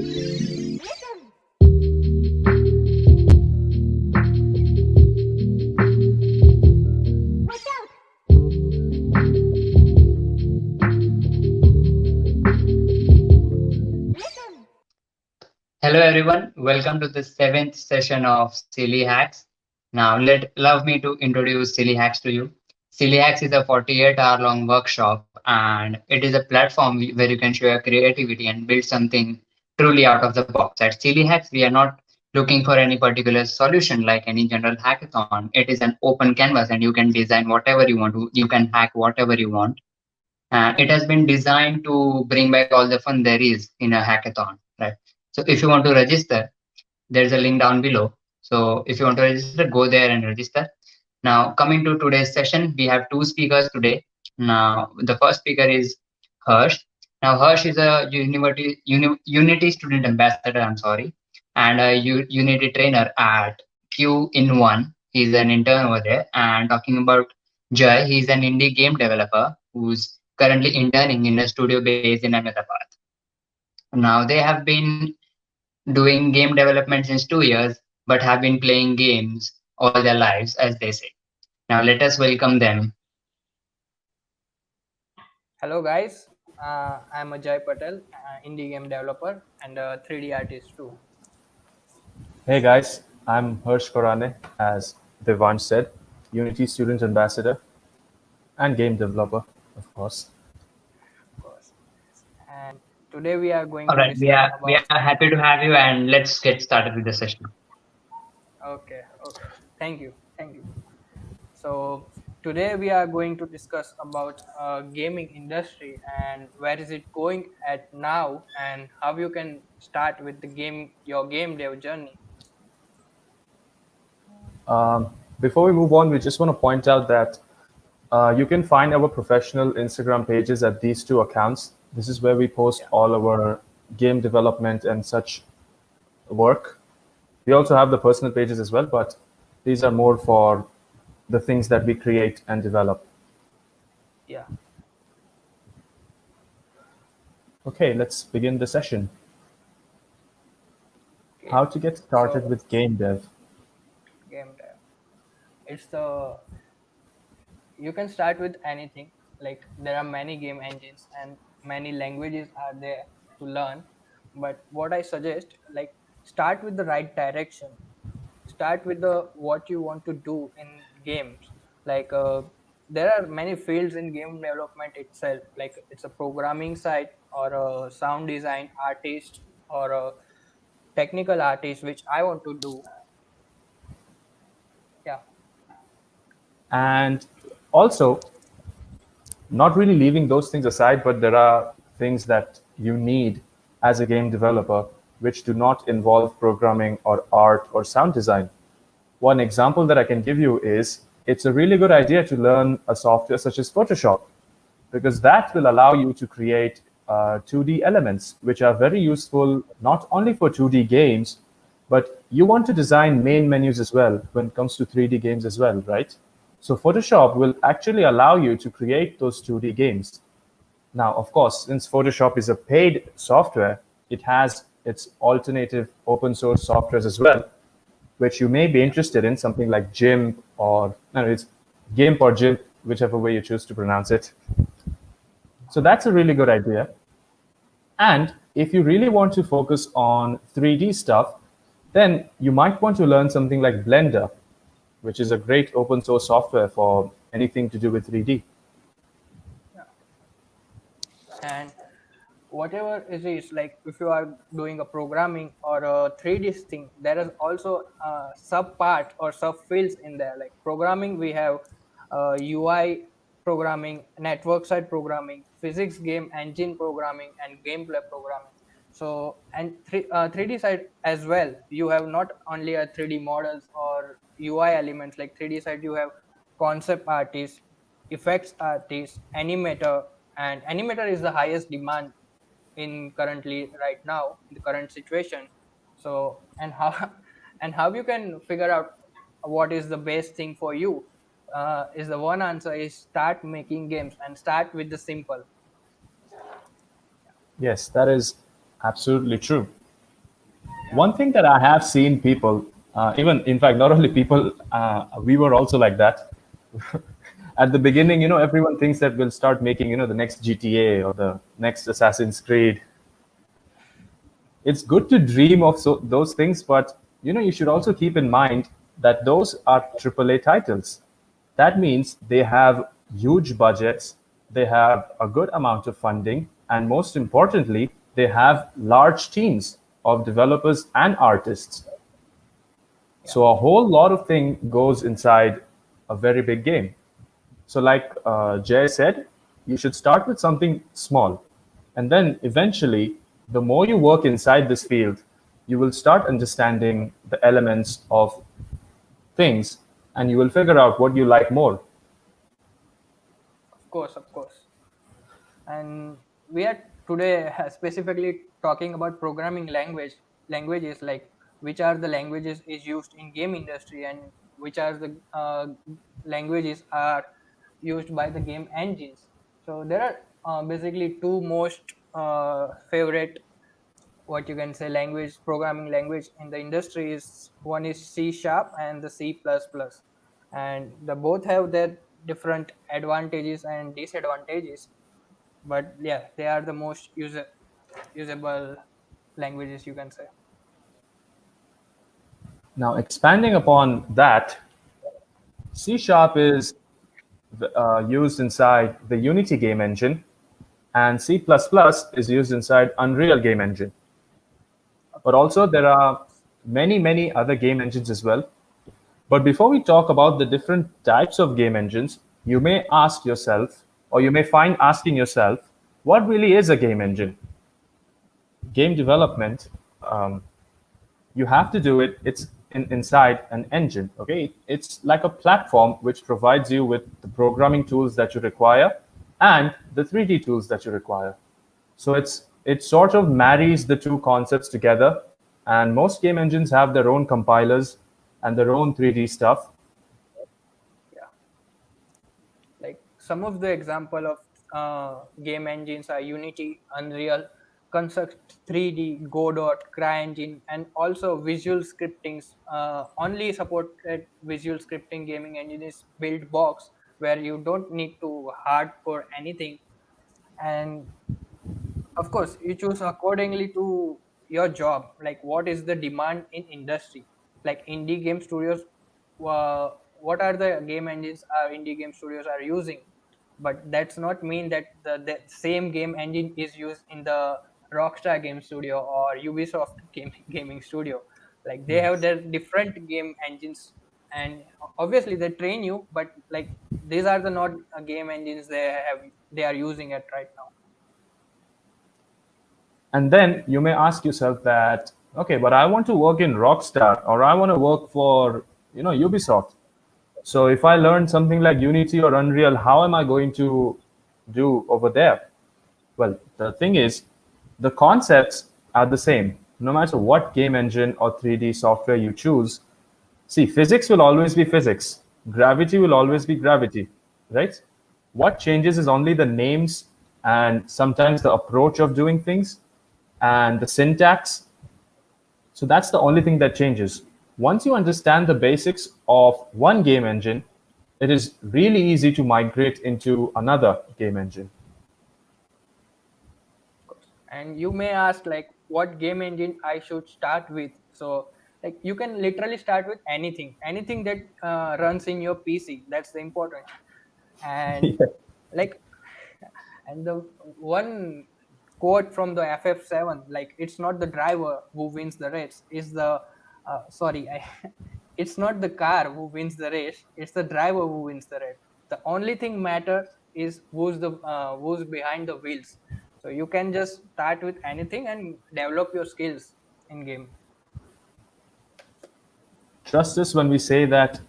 Hello everyone, welcome to the seventh session of Silly Hacks. Now love me to introduce Silly Hacks to you. Silly Hacks is a 48-hour long workshop and it is a platform where you can show your creativity and build something truly out of the box. At Silly Hacks, we are not looking for any particular solution like any general hackathon. It is an open canvas and you can design whatever you want to, you can hack whatever you want. And it has been designed to bring back all the fun there is in a hackathon, right? So if you want to register, there's a link down below. So if you want to register, go there and register. Now, coming to today's session, we have two speakers today. Now, the first speaker is Harsh. Now, Harsh is a Unity student ambassador, I'm sorry, and a Unity trainer at Q in One. He's an intern over there. And talking about Jai, he's an indie game developer who's currently interning in a studio based in Ahmedabad. Now, they have been doing game development since 2 years, but have been playing games all their lives, as they say. Now, let us welcome them. Hello guys, I'm Ajay Patel, indie game developer and a 3D artist too. Hey guys, I'm Harsh Korane, as Devan said, Unity Student Ambassador and game developer, of course. Of course. And today we are going All to right, discuss we about. are happy to have you, and let's get started with the session. Okay, thank you. So today we are going to discuss about gaming industry and where is it going at now and how you can start with your game dev journey. Before we move on, we just want to point out that you can find our professional Instagram pages at these two accounts. This is where we post all our game development and such work. We also have the personal pages as well, but these are more for the things that we create and develop. Yeah. Okay, let's begin the session. Okay. How to get started with game dev? Game dev. You can start with anything. Like there are many game engines and many languages are there to learn. But what I suggest, like start with the right direction. Start with the what you want to do in games. Like there are many fields in game development itself. Like it's a programming side or a sound design artist or a technical artist, which I want to do. Yeah. And also, not really leaving those things aside, but there are things that you need as a game developer which do not involve programming or art or sound design. One example that I can give you is it's a really good idea to learn a software such as Photoshop, because that will allow you to create 2D elements, which are very useful not only for 2D games, but you want to design main menus as well when it comes to 3D games as well, right? So Photoshop will actually allow you to create those 2D games. Now, of course, since Photoshop is a paid software, it has its alternative open source softwares as well, which you may be interested in, something like GIMP or, no, it's GIMP or GIMP, whichever way you choose to pronounce it. So that's a really good idea. And if you really want to focus on 3D stuff, then you might want to learn something like Blender, which is a great open source software for anything to do with 3D. Yeah. And whatever it is, like if you are doing a programming or a 3D thing, there is also sub part or sub fields in there. Like programming, we have UI programming, network side programming, physics game engine programming, and gameplay programming. So and 3D side as well, you have not only a 3D models or UI elements. Like 3D side, you have concept artist, effects artist, animator, and animator is the highest demand in currently right now in the current situation. So and how and how you can figure out what is the best thing for you, is the one answer is start making games and start with the simple. Yes, that is absolutely true. One thing that I have seen people, even in fact, not only people, we were also like that. At the beginning, everyone thinks that we'll start making, the next GTA or the next Assassin's Creed. It's good to dream of those things, but you should also keep in mind that those are AAA titles. That means they have huge budgets, they have a good amount of funding, and most importantly, they have large teams of developers and artists. Yeah, So a whole lot of thing goes inside a very big game. So, like Jay said, you should start with something small. And then eventually, the more you work inside this field, you will start understanding the elements of things and you will figure out what you like more. of course, of course. And we are today specifically talking about programming languages, like which are the languages is used in game industry and which are the languages are used by the game engines. So there are basically two most favorite, what you can say, language programming language in the industry is one is C sharp and the C plus plus, and the both have their different advantages and disadvantages, but yeah, they are the most usable languages, you can say. Now, expanding upon that, C Sharp is used inside the Unity game engine, and C++ is used inside Unreal game engine. But also, there are many, many other game engines as well. But before we talk about the different types of game engines, you may ask yourself, or you may find asking yourself, what really is a game engine? Game development, um, you have to do it. It's inside an engine. Okay, it's like a platform which provides you with the programming tools that you require and the 3D tools that you require. So it sort of marries the two concepts together. And most game engines have their own compilers and their own 3D stuff. Yeah, like some of the example of game engines are Unity, Unreal, Construct 3D, Godot, CryEngine, and also visual scripting's only supported visual scripting gaming engine is Buildbox, where you don't need to hardcore anything. And of course you choose accordingly to your job, like what is the demand in industry, like indie game studios, what are the game engines our indie game studios are using, but that's not mean that the same game engine is used in the Rockstar game studio or Ubisoft gaming studio. Like they have Yes. their different game engines, and obviously they train you, but like these are the not game engines they are using it right now. And then you may ask yourself that, okay, but I want to work in Rockstar or I want to work for, Ubisoft. So if I learn something like Unity or Unreal, how am I going to do over there? Well, the thing is, the concepts are the same. No matter what game engine or 3D software you choose, see, physics will always be physics. Gravity will always be gravity, right? What changes is only the names and sometimes the approach of doing things and the syntax. So that's the only thing that changes. Once you understand the basics of one game engine, it is really easy to migrate into another game engine. Course. And you may ask like what game engine I should start with. So like you can literally start with anything that runs in your PC. That's the important. And Yeah. like and the one quote from the FF7, like it's not the driver who wins the race, it's the sorry, it's not the car who wins the race, it's the driver who wins the race. The only thing matters is who's behind the wheels. So you can just start with anything and develop your skills in game. Trust us when we say that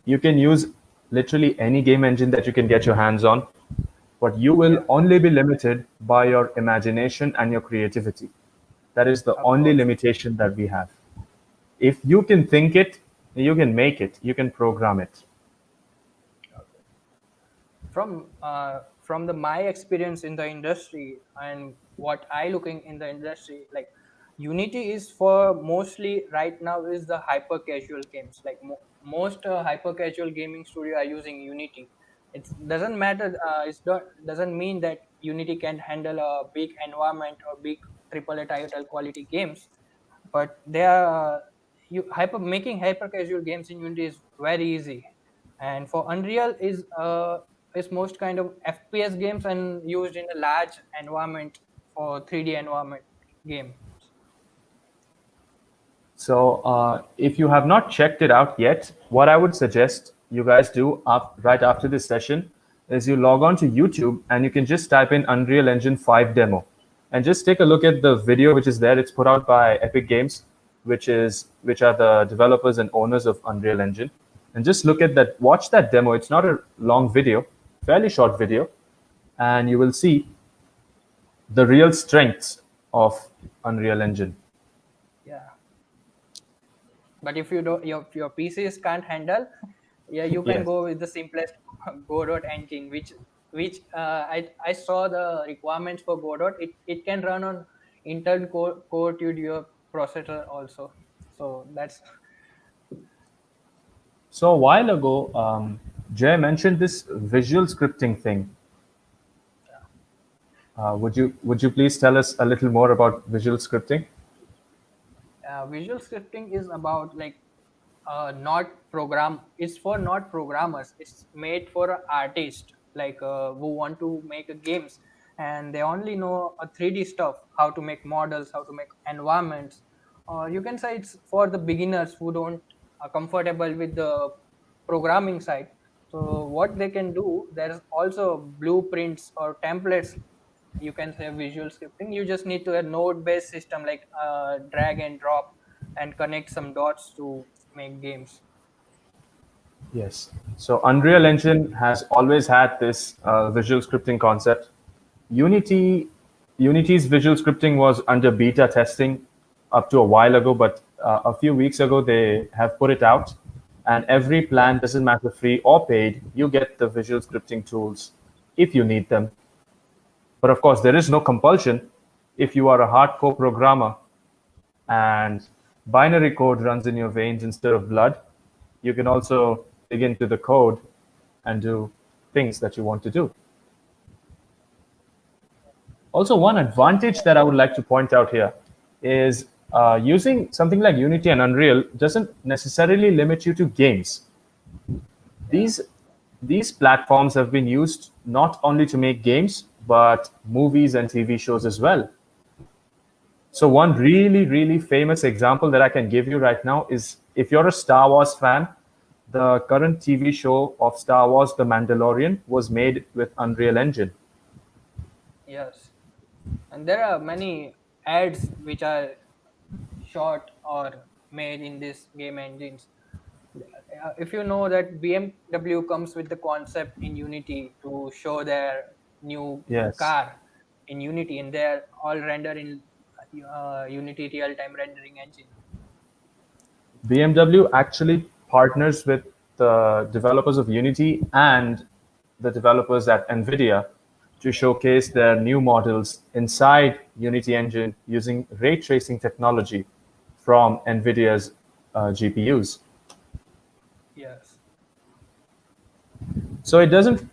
you can use literally any game engine that you can get your hands on, but you will Yeah, only be limited by your imagination and your creativity. That is the of only course. limitation that we have. If you can think it, you can make it, you can program it. From the my experience in the industry and what I looking in the industry, like Unity is for mostly right now is the hyper casual games. Like most hyper casual gaming studio are using Unity. It doesn't matter. It doesn't mean that Unity can handle a big environment or big triple A title quality games, but they are hyper making hyper casual games in Unity is very easy. And for Unreal is most kind of FPS games and used in a large environment for 3D environment game. So, if you have not checked it out yet, what I would suggest you guys do right after this session is you log on to YouTube and you can just type in Unreal Engine 5 demo and just take a look at the video which is there. It's put out by Epic Games, which are the developers and owners of Unreal Engine. And just look at that, watch that demo. It's not a long video, fairly short video, and you will see the real strengths of Unreal Engine. Yeah. But if you don't, your PCs can't handle, yeah, you can Yes. go with the simplest Godot engine, which I saw the requirements for Godot. It can run on Intel Core 2 Duo processor also. So that's So a while ago, Jay mentioned this visual scripting thing. Would you please tell us a little more about visual scripting? visual scripting is about like not program. It's for not programmers. It's made for an artist like who want to make a games and they only know 3D stuff, how to make models, how to make environments. Or you can say it's for the beginners who don't are comfortable with the programming side. So what they can do, there's also blueprints or templates. You can say visual scripting. You just need to a node based system like drag and drop and connect some dots to make games. Yes. So Unreal Engine has always had this visual scripting concept. Unity, Unity's visual scripting was under beta testing up to a while ago, but a few weeks ago they have put it out. And every plan, doesn't matter free or paid, you get the visual scripting tools if you need them. But of course, there is no compulsion. If you are a hardcore programmer and binary code runs in your veins instead of blood, you can also dig into the code and do things that you want to do. Also, one advantage that I would like to point out here is using something like Unity and Unreal doesn't necessarily limit you to games. These these platforms have been used not only to make games, but movies and TV shows as well. So one really, really famous example that I can give you right now is if you're a Star Wars fan, the current TV show of Star Wars, The Mandalorian, was made with Unreal Engine. Yes, and there are many ads which are shot or made in this game engines. If you know that BMW comes with the concept in Unity to show their new Yes. car in Unity, and they're all rendered in Unity real-time rendering engine. BMW actually partners with the developers of Unity and the developers at NVIDIA to showcase their new models inside Unity Engine using ray tracing technology from NVIDIA's GPUs. Yes. So it doesn't.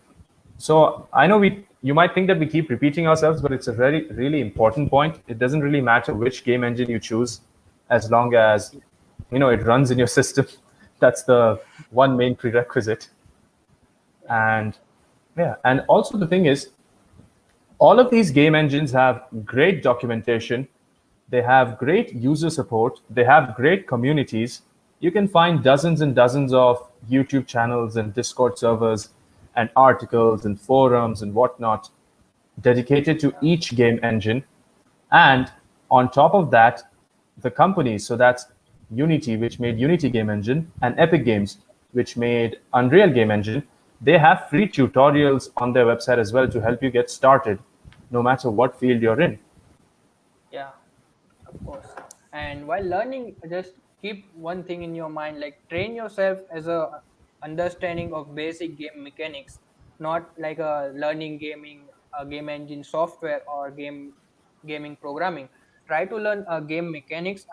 So I know you might think that we keep repeating ourselves, but it's a very really important point. It doesn't really matter which game engine you choose, as long as it runs in your system. That's the one main prerequisite. And yeah, and also the thing is, all of these game engines have great documentation. They have great user support. They have great communities. You can find dozens and dozens of YouTube channels and Discord servers and articles and forums and whatnot dedicated to each game engine. And on top of that, the companies, so that's Unity, which made Unity Game Engine, and Epic Games, which made Unreal Game Engine, they have free tutorials on their website as well to help you get started, no matter what field you're in. Yeah, of course. And while learning, just keep one thing in your mind, like train yourself as a understanding of basic game mechanics, not like a learning gaming game engine software or gaming programming. try to learn game mechanics,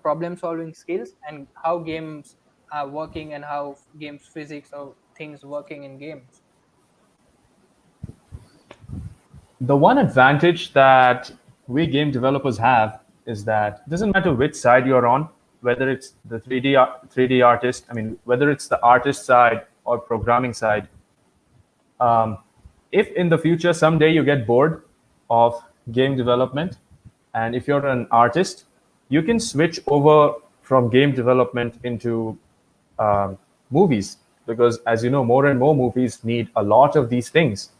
problem solving skills, and how games are working and how games physics or things working in games. The one advantage that we game developers have is that it doesn't matter which side you're on, whether it's the 3D artist, I mean, whether it's the artist side or programming side. If in the future someday you get bored of game development, and if you're an artist, you can switch over from game development into movies, because as you know, more and more movies need a lot of these things.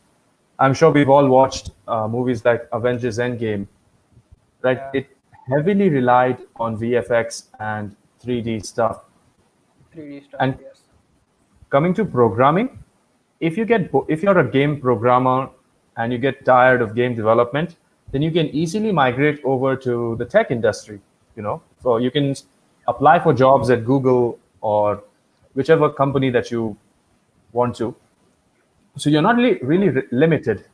I'm sure we've all watched movies like Avengers Endgame, right? Yeah, It heavily relied on VFX and 3D stuff. 3D stuff. And Yes. coming to programming, if you're a game programmer and you get tired of game development, then you can easily migrate over to the tech industry. So you can apply for jobs at Google or whichever company that you want to. So you're not really limited,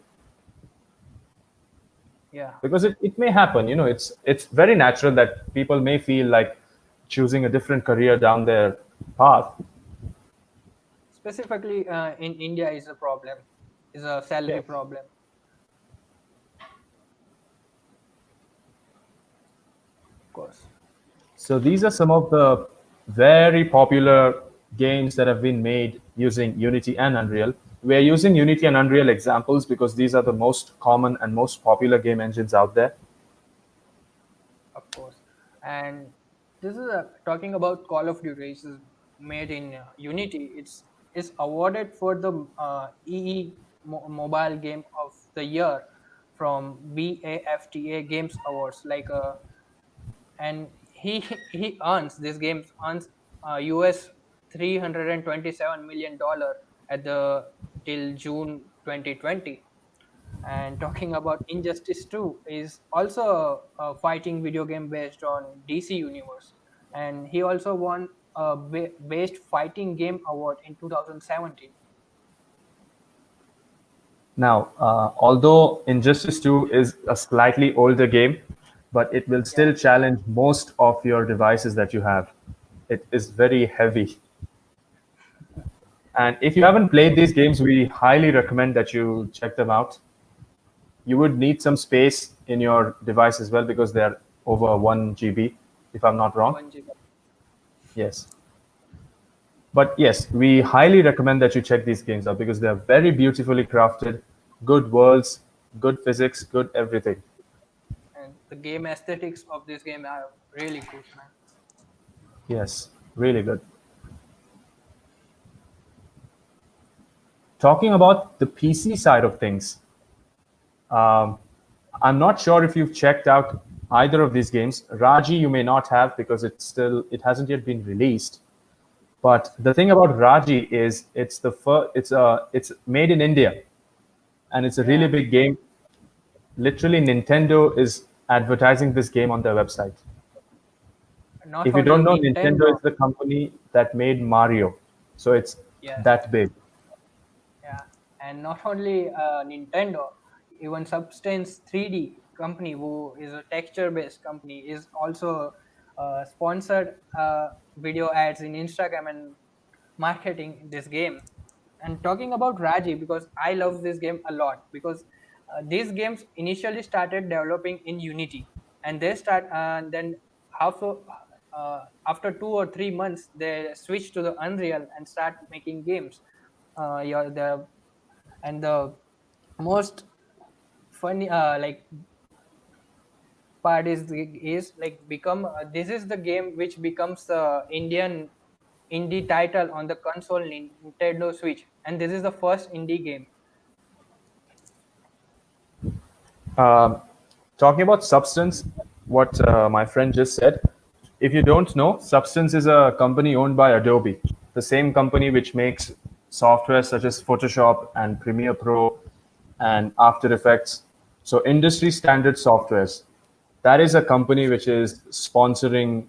Yeah. because it may happen. It's very natural that people may feel like choosing a different career down their path. Specifically in India is a problem, is a salary Yes. problem. Of course. So these are some of the very popular games that have been made using Unity and Unreal. We're using Unity and Unreal examples because these are the most common and most popular game engines out there. Of course. And this is talking about Call of Duty. This is made in Unity. It's awarded for the Mobile Game of the Year from BAFTA Games Awards. And he earns this game earns US $327 million at the till June 2020. And talking about Injustice 2 is also a fighting video game based on DC Universe, and he also won a Best Fighting Game Award in 2017. Now, although Injustice 2 is a slightly older game, but it will Yeah, still challenge most of your devices that you have. It is very heavy. And if you haven't played these games, we highly recommend that you check them out. You would need some space in your device as well because they're over 1 GB, if I'm not wrong. 1 GB. Yes. But yes, we highly recommend that you check these games out because they're very beautifully crafted, good worlds, good physics, good everything. And the game aesthetics of this game are really good, man. Yes, really good. Talking about the PC side of things, um, I'm not sure if you've checked out either of these games. Raji, you may not have because it hasn't yet been released. But the thing about Raji is it's made in India, and it's a really Yeah, big game. Literally, Nintendo is advertising this game on their website. not If you only don't know, Nintendo Nintendo. is the company that made Mario, so it's Yes. that big. Yeah, and not only Nintendo, even Substance 3D company, who is a texture-based company, is also sponsored video ads in Instagram and marketing this game. And talking about Raji, because I love this game a lot, because these games initially started developing in Unity, and then after after 2 or 3 months they switched to the Unreal and start making games. Yeah, the most funny part is like become this is the game which becomes the Indian indie title on the console Nintendo Switch, and this is the first indie game. Um, Talking about Substance, what my friend just said, if you don't know, Substance is a company owned by Adobe, the same company which makes software such as Photoshop and Premiere Pro and After Effects. So, industry standard softwares. That is a company which is sponsoring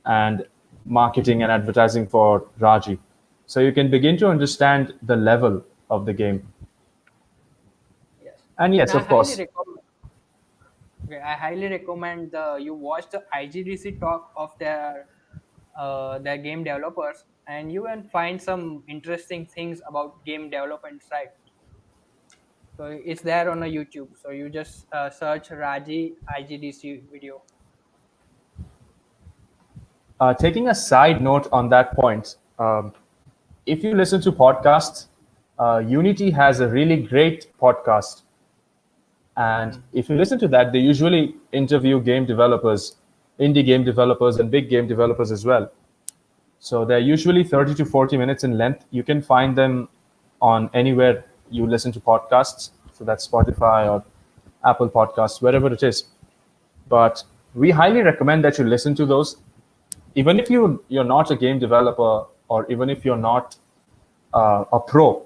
and marketing and advertising for Raji. So, you can begin to understand the level of the game. Yes, And and yes, I of highly course, recommend. Okay, I highly recommend you watch the IGDC talk of their game developers, and you can find some interesting things about game development side. So it's there on a YouTube. So you just search Raji IGDC video. Taking a side note on that point, if you listen to podcasts, Unity has a really great podcast. And Hmm. if you listen to that, they usually interview game developers, indie game developers, and big game developers as well. So they're usually 30 to 40 minutes in length. You can find them on anywhere you listen to podcasts. So that's Spotify or Apple Podcasts, wherever it is. But we highly recommend that you listen to those. Even if you're not a game developer, or even if you're not a pro,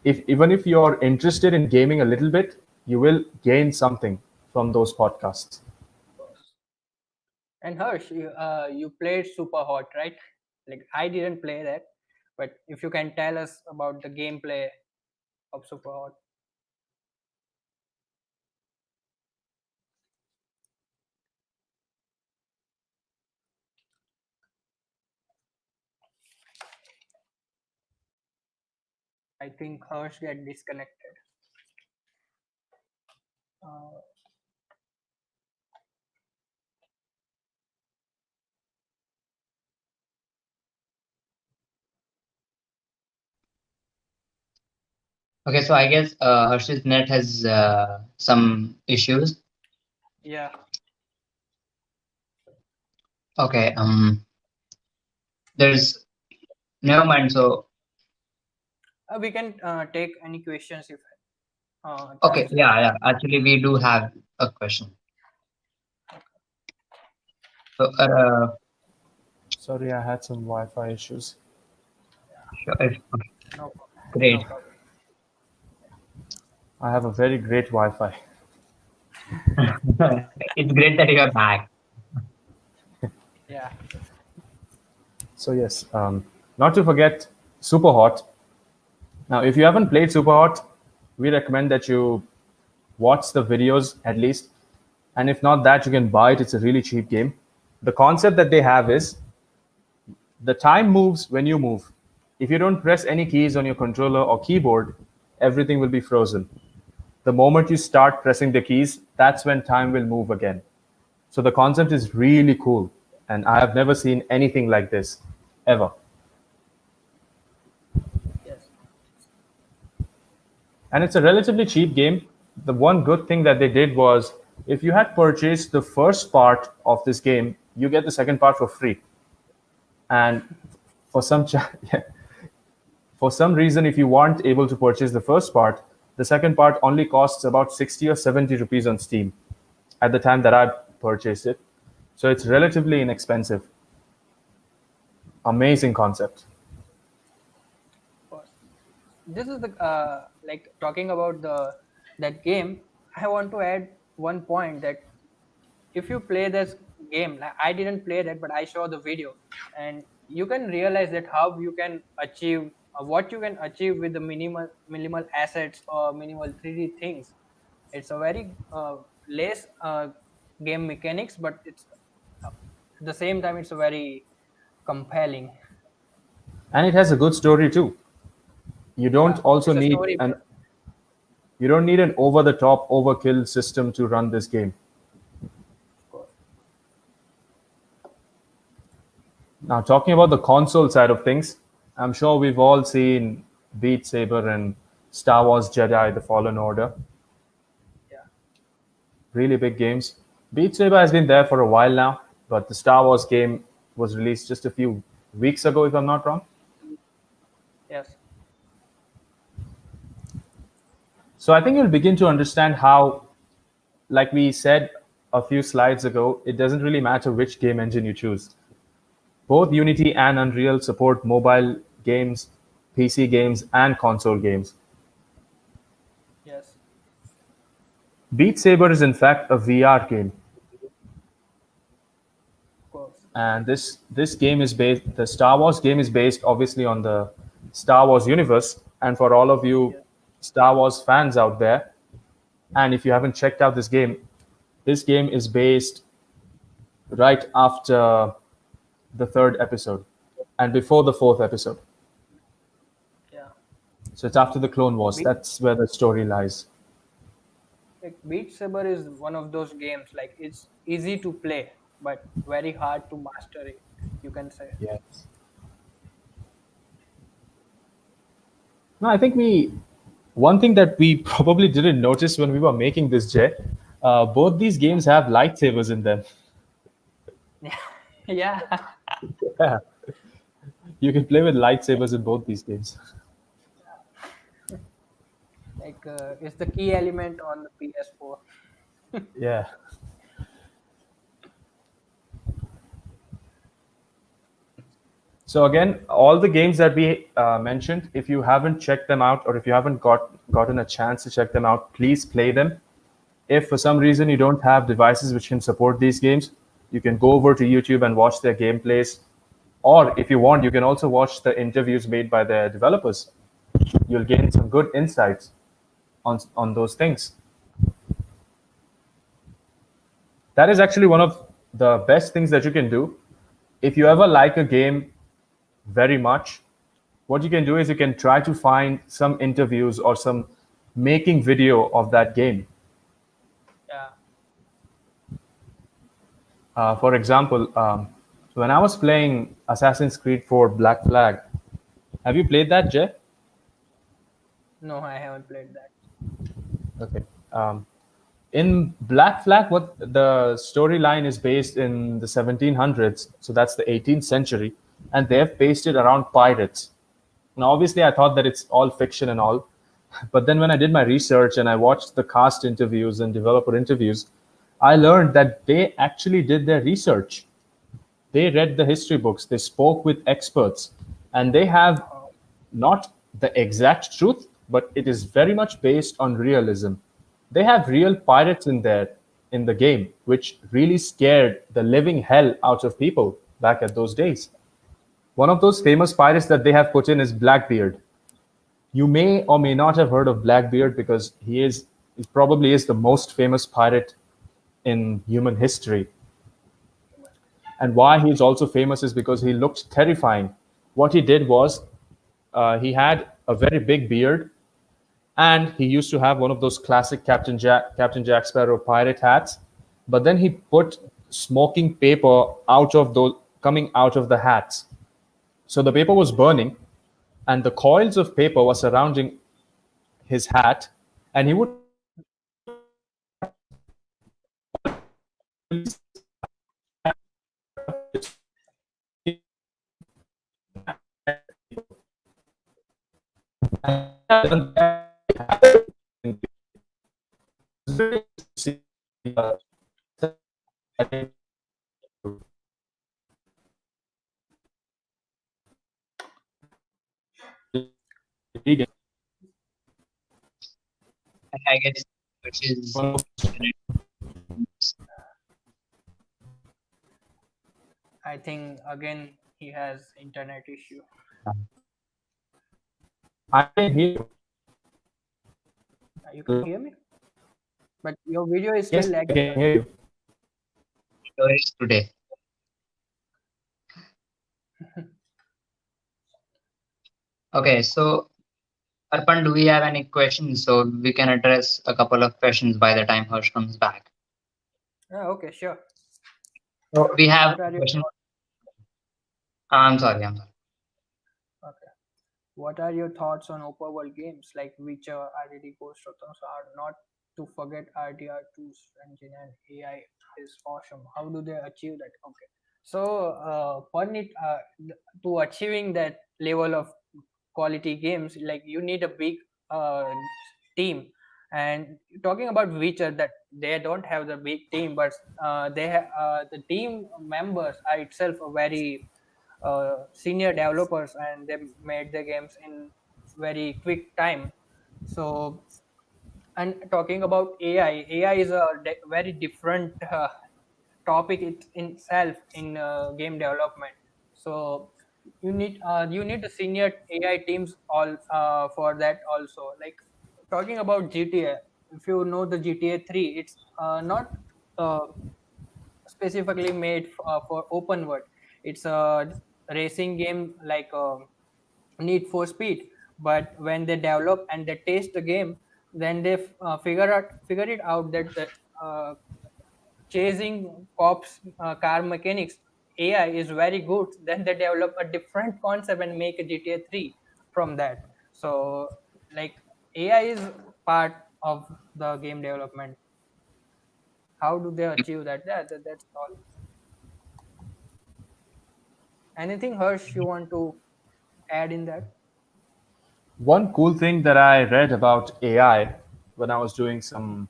even if you're interested in gaming a little bit, you will gain something from those podcasts. Of course. And Harsh, you played Super Hot, right? Like I didn't play that, but if you can tell us about the gameplay of Super Hot. I think Harsh get disconnected. Uh, Okay, so I guess Harsh's net has some issues. yeah, Okay, there's never mind. So we can take any questions if okay, chance is yeah, there. yeah. Actually, we do have a question. So Sorry, I had some Wi-Fi issues. sure, okay, No problem. No great. problem. I have a very great Wi-Fi. It's great that you are back. Yeah. So yes, not to forget Super Hot. Now, if you haven't played Super Hot, we recommend that you watch the videos at least. And if not that, you can buy it. It's a really cheap game. The concept that they have is the time moves when you move. If you don't press any keys on your controller or keyboard, everything will be frozen. The moment you start pressing the keys, that's when time will move again. So the concept is really cool. And I have never seen anything like this ever. Yes. And it's a relatively cheap game. The one good thing that they did was if you had purchased the first part of this game, you get the second part for free. And for some yeah, for some reason, if you weren't able to purchase the first part, the second part only costs about 60 or 70 rupees on Steam at the time that I purchased it. So it's relatively inexpensive. Amazing concept. Of course. This is the like talking about that game. I want to add one point that if you play this game, like I didn't play that, but I saw the video, and you can realize that how you can achieve what you can achieve with the minimal assets or minimal 3D things. It's a very less game mechanics, but it's at the same time it's a very compelling. And it has a good story too. You don't Yeah, also it's a need story. an you don't need an over the top overkill system to run this game. Of course. Now, talking about the console side of things, I'm sure we've all seen Beat Saber and Star Wars Jedi The Fallen Order. Yeah. Really big games. Beat Saber has been there for a while now, but the Star Wars game was released just a few weeks ago, if I'm not wrong. Yes. So I think you'll begin to understand how, like we said a few slides ago, it doesn't really matter which game engine you choose. Both Unity and Unreal support mobile games, PC games, and console games. Yes. Beat Saber is in fact a VR game, Of course. and this game is based. The Star Wars game is based obviously on the Star Wars universe. And for all of you Yeah. Star Wars fans out there, and if you haven't checked out this game, this game is based right after the third episode and before the fourth episode. Yeah. So it's after the Clone Wars. Beat, That's where the story lies. like Beat Saber is one of those games, like it's easy to play, but very hard to master it, you can say. Yes. No, I think we. One thing that we probably didn't notice when we were making this, Jay, both these Yeah. games have lightsabers in them. Yeah. Yeah. You can play with lightsabers in both these games. Like it's the key element on the PS4. Yeah. So again, all the games that we mentioned, if you haven't checked them out or if you haven't gotten a chance to check them out, please play them. If for some reason you don't have devices which can support these games, you can go over to YouTube and watch their gameplays. Or if you want, you can also watch the interviews made by the developers. You'll gain some good insights on those things. That is actually one of the best things that you can do. If you ever like a game very much, what you can do is you can try to find some interviews or some making video of that game. Yeah. For example, when I was playing Assassin's Creed 4 Black Flag, have you played that, Jay? No, I haven't played that. Okay. In Black Flag, what the storyline is based in the 1700s, so that's the 18th century, and they've based it around pirates. Now, obviously, I thought that it's all fiction and all, but then when I did my research and I watched the cast interviews and developer interviews, I learned that they actually did their research. They read the history books, they spoke with experts, and they have Oh, not the exact truth, but it is very much based on realism. They have real pirates in there in the game, which really scared the living hell out of people back at those days. One of those famous pirates that they have put in is Blackbeard. You may or may not have heard of Blackbeard because he probably is the most famous pirate in human history. And why he's also famous is because he looked terrifying. What he did was he had a very big beard, and he used to have one of those classic Captain Jack Sparrow pirate hats. But then he put smoking paper out of those coming out of the hats. So the paper was burning, and the coils of paper were surrounding his hat, and he would I guess which is I think again he has internet issue. I can hear you. You can hear me, but your video is still Yes, I lagging. can hear you. stories today. Okay, so Arpan, do we have any questions? So we can address a couple of questions by the time Harsh comes back. Okay, sure. So we have What are your questions. thoughts? I'm sorry. Okay. What are your thoughts on open world games like Witcher, RDD, Ghost Recon are not to forget RDR2's engine and AI is awesome. How do they achieve that? Okay. So, to achieving that level of quality games, like you need a big uh, team. And talking about Witcher, that they don't have the big team, but the team members are itself a very senior developers, and they made the games in very quick time. So, and talking about AI is a very different topic it in itself in game development. So you need the senior AI teams all for that also. Like talking about GTA, if you know the GTA 3, it's not uh, specifically made for open world. It's a racing game like Need for Speed. But when they develop and they test the game, then they figure it out that the uh, chasing cops car mechanics AI is very good. Then they develop a different concept and make a GTA 3 from that. So like AI is part of the game development. How do they achieve that? That's all. Anything, Harsh, you want to add in that? One cool thing that I read about AI when I was doing some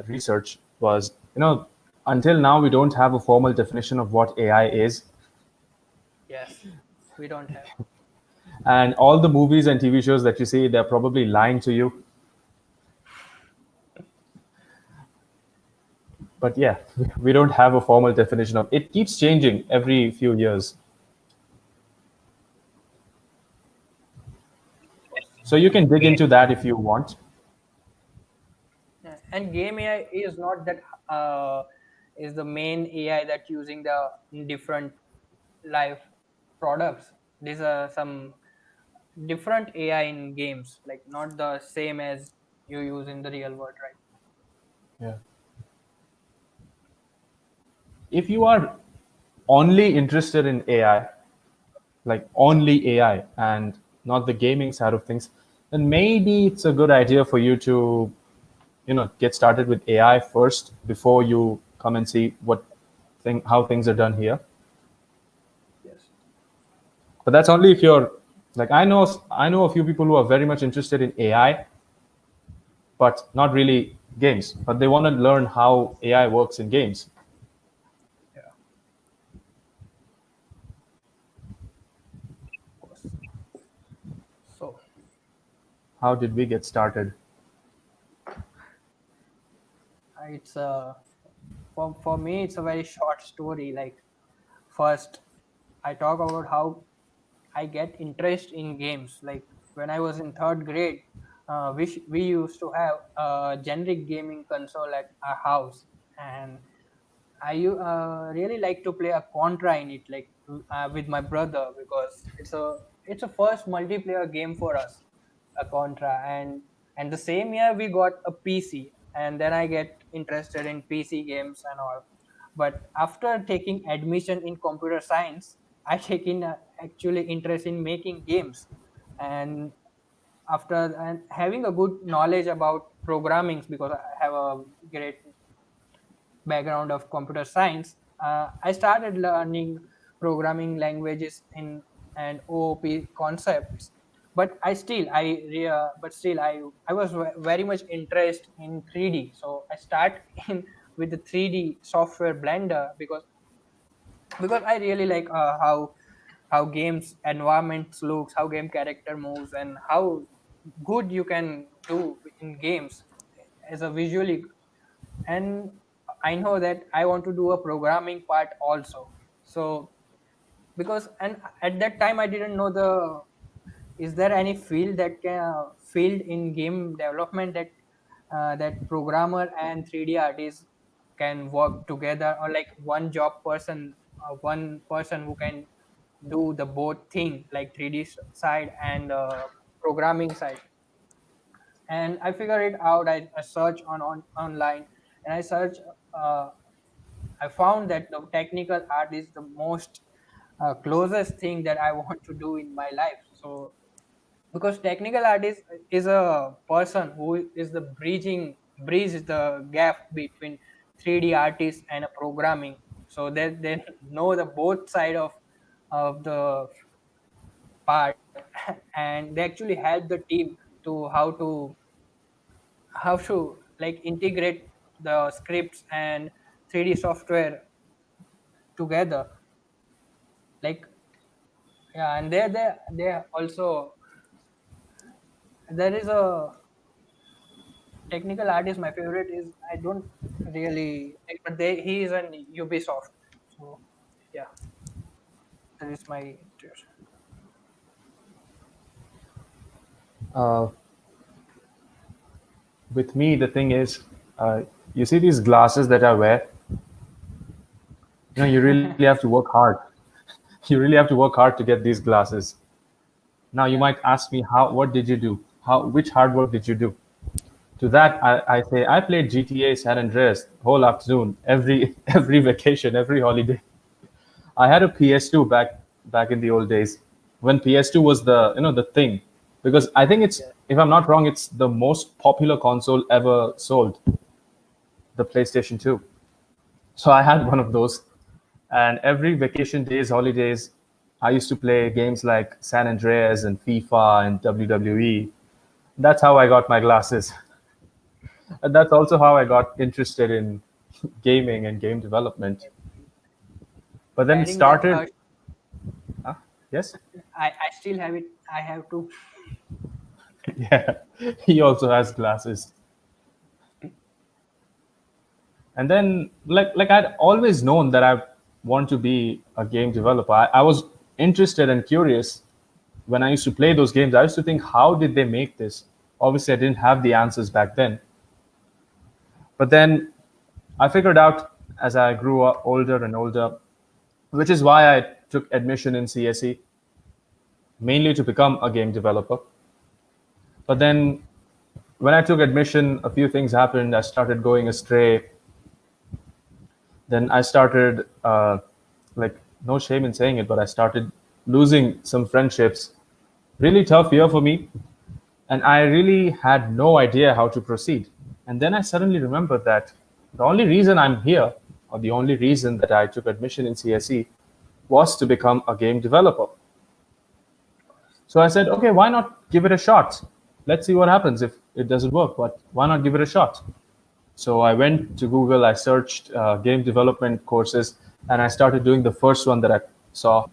research was, until now we don't have a formal definition of what AI is, Yes, we don't have. and all the movies and TV shows that you see, they're probably lying to you. But yeah, we don't have a formal definition of it. Keeps changing every few years, so you can dig into that if you want. Yeah. And game AI is not that is the main AI that using the different live products. These are some different AI in games, like not the same as you use in the real world, right? Yeah. If you are only interested in AI, like only AI and not the gaming side of things, then maybe it's a good idea for you to, get started with AI first before you come and see how things are done here. Yes. But that's only if you're like I know a few people who are very much interested in AI, but not really games. But they want to learn how AI works in games. Yeah, of course. So How did we get started? it's for me it's a very short story. Like first, I talk about how I get interest in games. Like when I was in third grade, we used to have a generic gaming console at our house, and really like to play a Contra in it, like with my brother, because it's a first multiplayer game for us, a Contra, and the same year we got a PC, and then I get interested in PC games and all. But after taking admission in computer science, I taken actually interest in making games, and after and having a good knowledge about programming because I have a great background of computer science, I started learning programming languages in and OOP concepts. But I was very much interested in 3D. So I start in with the 3D software Blender because I really like how games environments looks, how game character moves, and how good you can do in games as a visually. And I know that I want to do a programming part also. So because and at that time I didn't know the is there any field that can field in game development that programmer and 3D artist can work together, or like one person who can do the both thing, like 3D side and programming side. And I figured it out. I search on online, and uh, I found that the technical art is the most closest thing that I want to do in my life. So because technical artist is a person who is the bridge the gap between 3D artist and a programming, so that they know the both side of the part and they actually help the team to how to like integrate the scripts and 3D software together. Like yeah, and there also there is a technical artist. My favorite is I don't really like, but he is an Ubisoft. So yeah, that is my interest. Uh, with me, the thing is, You see these glasses that I wear? You really have to work hard. You really have to work hard to get these glasses. Now you Yeah. might ask me, what did you do? Which hard work did you do? To that, I say I played GTA San Andreas whole afternoon, every every vacation, every holiday. I had a PS2 back in the old days when PS2 was the thing, because I think it's, Yeah. if I'm not wrong, it's the most popular console ever sold, the PlayStation 2. So I had one of those, and every vacation days, holidays, I used to play games like San Andreas and FIFA and WWE. That's how I got my glasses. And that's also how I got interested in gaming and game development. But then it Carrying that, started. Huh? Yes. I still have it. I have to. Yeah, he also has glasses. And then, like I'd always known that I want to be a game developer. I was interested and curious when I used to play those games. I used to think, how did they make this? Obviously, I didn't have the answers back then. But then I figured out as I grew up older and older, which is why I took admission in CSE, mainly to become a game developer. But then when I took admission, a few things happened. I started going astray. Then I started, like, no shame in saying it, but I started losing some friendships. Really tough year for me. And I really had no idea how to proceed. And then I suddenly remembered that the only reason I'm here, or the only reason that I took admission in CSE, was to become a game developer. So I said, okay, why not give it a shot? Let's see what happens if it doesn't work, but why not give it a shot? So I went to Google, I searched game development courses, and I started doing the first one that I saw.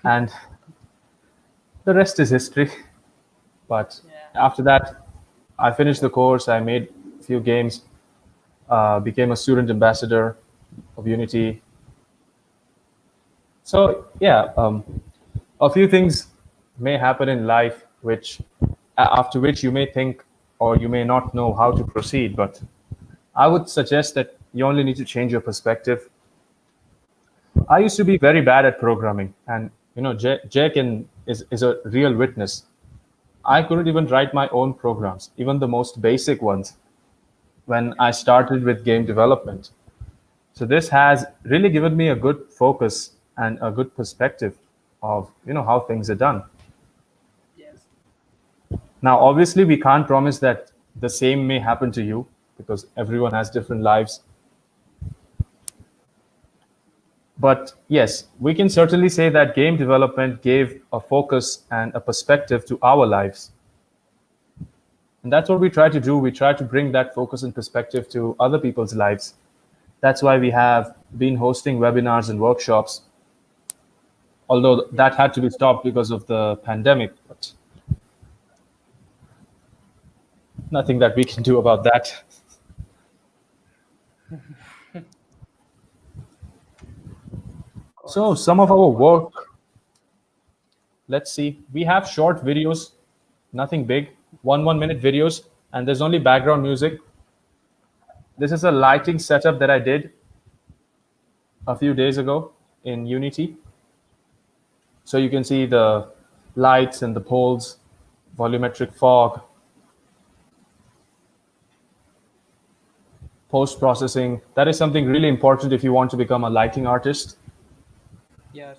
And the rest is history. But Yeah. after that, I finished the course, I made a few games, became a student ambassador of Unity. So, yeah, a few things may happen in life which, after which you may think or you may not know how to proceed. But I would suggest that you only need to change your perspective. I used to be very bad at programming, and is a real witness. I couldn't even write my own programs, even the most basic ones, when I started with game development. So this has really given me a good focus and a good perspective of how things are done. Yes. Now, obviously, we can't promise that the same may happen to you because everyone has different lives. But yes, we can certainly say that game development gave a focus and a perspective to our lives. And that's what we try to do. We try to bring that focus and perspective to other people's lives. That's why we have been hosting webinars and workshops, although that Yes. had to be stopped because of the pandemic. But nothing that we can do about that. Of So, course. some of Of our course. work, let's see, we have short videos, nothing big, 1 minute videos, and there's only background music. This is a lighting setup that I did a few days ago in Unity. So you can see the lights and the poles, volumetric fog, post processing. That is something really important if you want to become a lighting artist. Yes.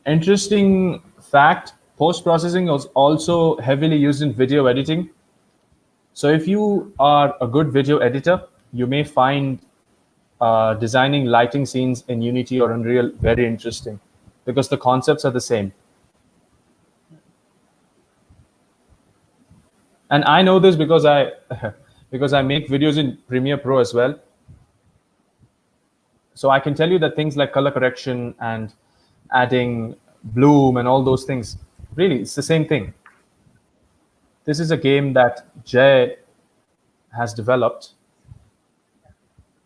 Interesting fact, post processing is also heavily used in video editing. So if you are a good video editor, you may find designing lighting scenes in Unity or Unreal very interesting because the concepts are the same. And I know this because I because I make videos in Premiere Pro as well. So I can tell you that things like color correction and adding bloom and all those things, really, it's the same thing. This is a game that Jay has developed.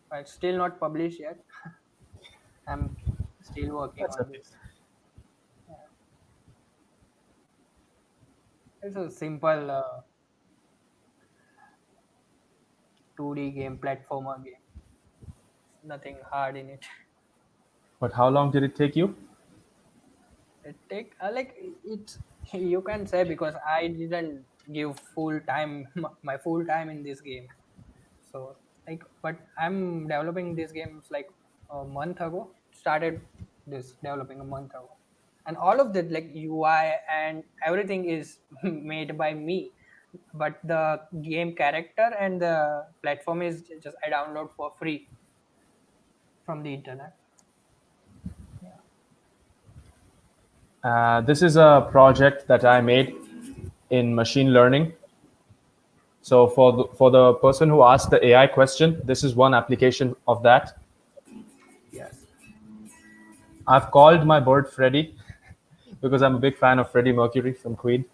But still not published yet. I'm still working That's on okay. this. It's a simple. 2D game, platformer game. Nothing hard in it. But how long did it take you? It take like it's you can say because I didn't give full time my full time in this game. So like, but I'm developing these games like a month ago. Started this developing a month ago, and all of that like UI and everything is made by me. But the game character and the platform is just I download for free from the internet. Yeah. This is a project that I made in machine learning. So for the person who asked the AI question, this is one application of that. Yes. I've called my bird Freddie because I'm a big fan of Freddie Mercury from Queen.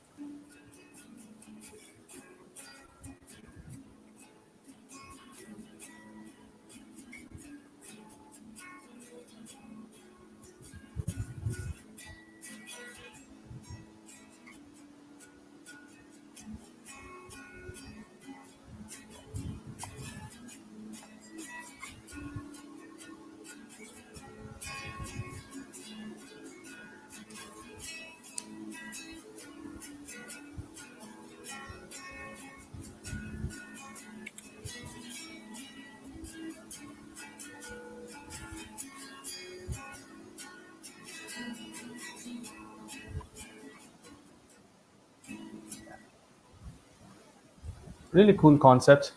Really cool concept.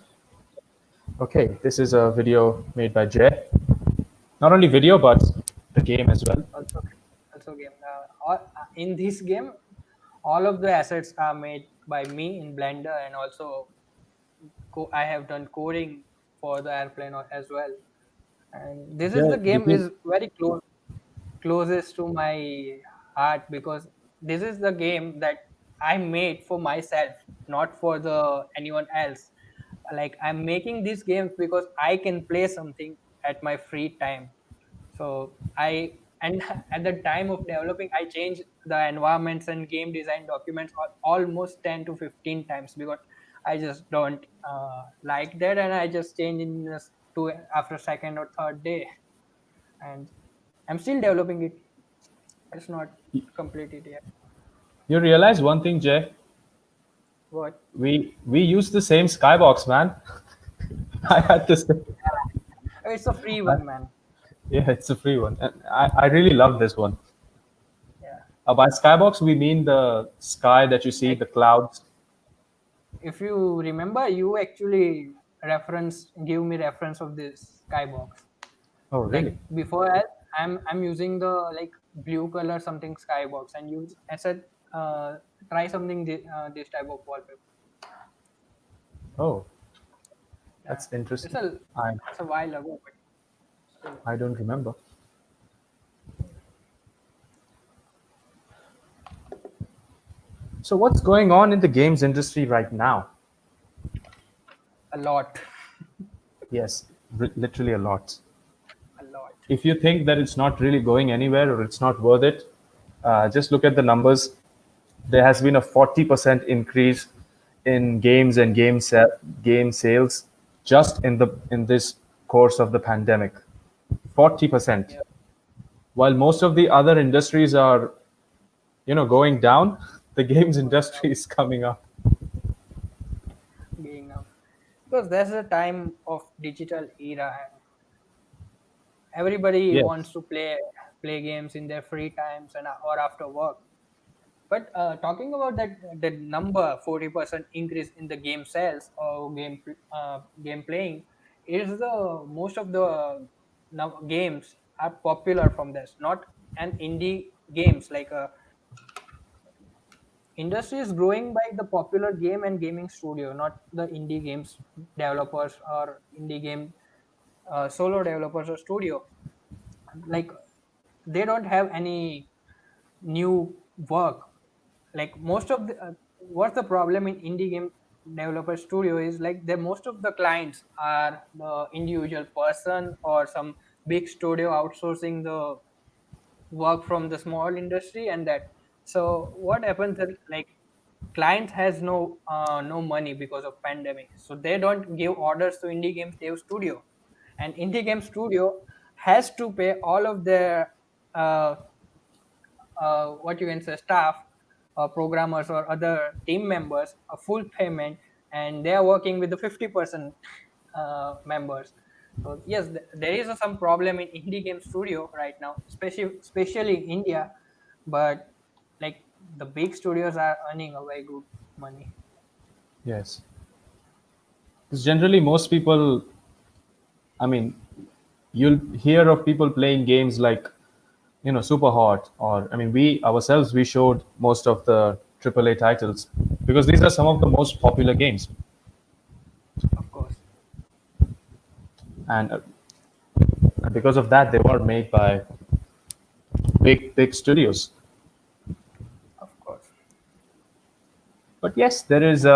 Okay, this is a video made by Jay. Not only video, but the game as well. Also game. In this game, all of the assets are made by me in Blender, and also I have done coding for the airplane as well. And this is Jay, the game between is very closest to my heart because this is the game that I made for myself, not for the anyone else. Like I'm making these games because I can play something at my free time. So I and at the time of developing, I changed the environments and game design documents almost 10 to 15 times because I just don't like that, and I just change in just to after second or third day, and I'm still developing it. It's not completed yet. you realize one thing, Jay. What? We use the same skybox, man. I had this. It's a free one, man. Yeah, it's a free one. And I really love this one. Yeah. By skybox, we mean the sky that you see, Like the clouds. if you remember, you actually give me reference of this skybox. Oh, Like really? before I'm using the like blue color something skybox, and you I said try something this type of wallpaper. Oh, Yeah, that's interesting. I it's a while ago, but still I don't remember. So what's going on in the games industry right now? a lot. Yes, literally a lot. A lot. If you think that it's not really going anywhere or it's not worth it, just look at the numbers. There has been a 40% increase in games and game sales just in this course of the pandemic. 40%. Yeah, While most of the other industries are, going down, the games going up, industry is coming up. being up, because there's a time of digital era, and everybody Yes. wants to play games in their free times and or after work. But talking about that number 40% increase in the game sales or game playing is the most of the games are popular from this, not an indie games like industry is growing by the popular game and gaming studio, not the indie games developers or indie game solo developers or studio. Like they don't have any new work. Like most of the what's the problem in indie game developer studio is like the most of the clients are the individual person or some big studio outsourcing the work from the small industry, and that so what happens is, like client has no money because of pandemic, so they don't give orders to indie game dev studio, and indie game studio has to pay all of their uh, what you can say staff, programmers or other team members a full payment, and they are working with the 50% members. So yes, there is some problem in indie game studio right now, especially in India, but like the big studios are earning a very good money. Yes. Because generally, most people, I mean, you'll hear of people playing games like, Super Hot, or I mean, we ourselves, we showed most of the AAA titles because these are some of the most popular games. Of course. And because of that, they were made by big studios. Of course. But yes, there is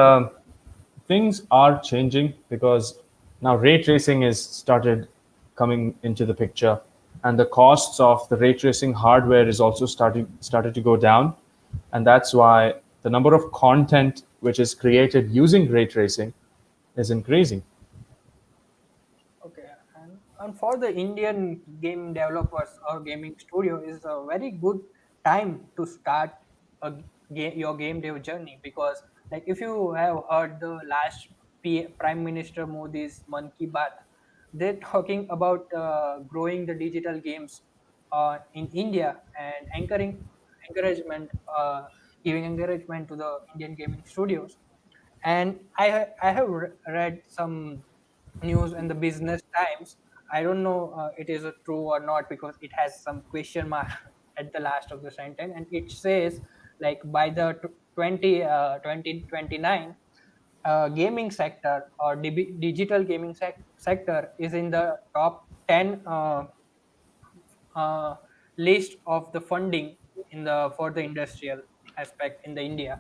things are changing because now ray tracing is started coming into the picture, and the costs of the ray tracing hardware is also started to go down, and that's why the number of content which is created using ray tracing is increasing. Okay, and for the Indian game developers or gaming studio is a very good time to start your game dev journey, because like if you have heard the last Prime Minister Modi's Man Ki Baat, they're talking about growing the digital games in India and encouragement, giving encouragement to the Indian gaming studios. And I have read some news in the Business Times. I don't know it is true or not, because it has some question mark at the last of the sentence, and it says like by the 2029, gaming sector or digital gaming sector is in the top 10 uh, list of the funding in the for the industrial aspect in the India.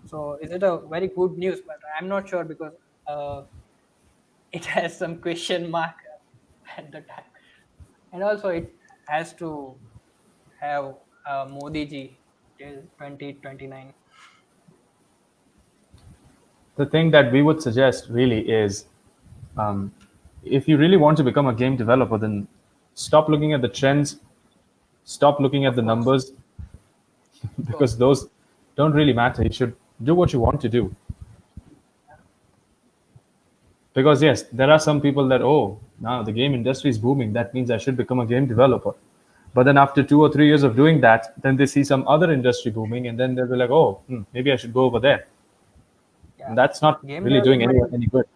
So is it a very good news? But I'm not sure, because it has some question mark at the time, and also it has to have Modi ji till 2029. The thing that we would suggest really is, um, if you really want to become a game developer, then stop looking at the trends, stop looking at Of the course, numbers, of because course. those don't really matter. You should do what you want to do. Because yes, there are some people that, oh, now the game industry is booming, that means I should become a game developer. But then after 2 or 3 years of doing that, then they see some other industry booming, and then they'll be like, oh, maybe I should go over there. Yeah, And that's not game really doing development anyone any good.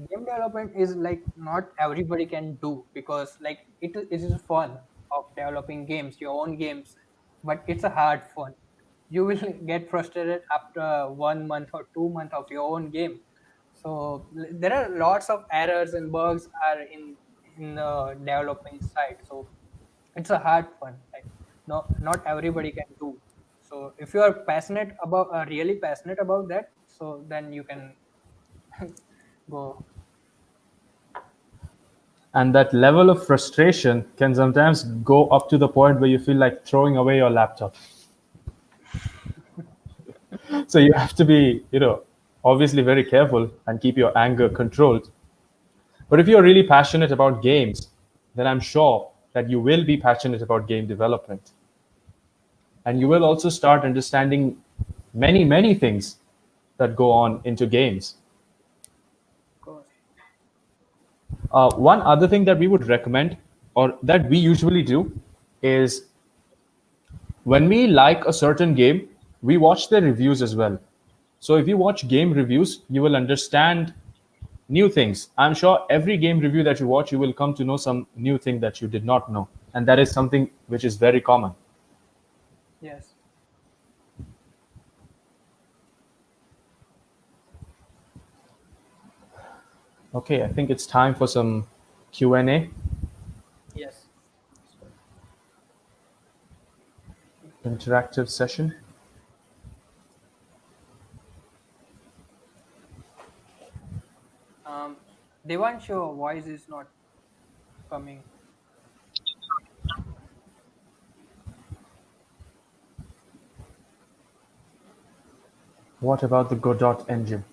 game development is like not everybody can do, because like it is fun of developing games, your own games, but it's a hard fun. You will get frustrated after 1 month or 2 months of your own game. So there are lots of errors and bugs are in the developing side. So it's a hard fun, like not everybody can do. So if you are passionate about really passionate about that, so then you can go. And that level of frustration can sometimes go up to the point where you feel like throwing away your laptop. So you have to be, obviously very careful and keep your anger controlled. But if you're really passionate about games, then I'm sure that you will be passionate about game development. And you will also start understanding many things that go on into games. Of course. One other thing that we would recommend, or that we usually do, is when we like a certain game, we watch the reviews as well. So if you watch game reviews, you will understand new things. I'm sure every game review that you watch, you will come to know some new thing that you did not know. And that is something which is very common. Yes. Okay, I think it's time for some Q&A, Yes. So, interactive session. um, Devansh, your voice is not coming. What about the Godot engine?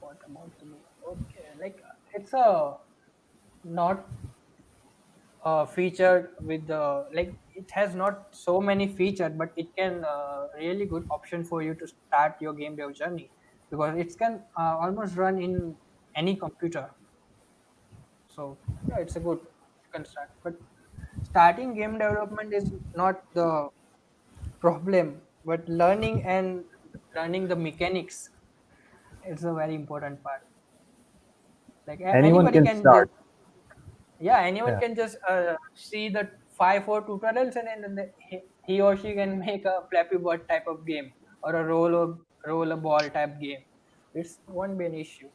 What about the okay? Like it's a not featured with the like it has not so many features, but it can really good option for you to start your game dev journey because it can almost run in any computer. So yeah, it's a good you can start. But starting game development is not the problem, but learning the mechanics it's a very important part. Like Anyone anybody can can just start. yeah anyone Yeah. can just see the 5 4 tutorials and then he or she can make a Flappy Bird type of game or a roll a ball type game. It's won't be an issue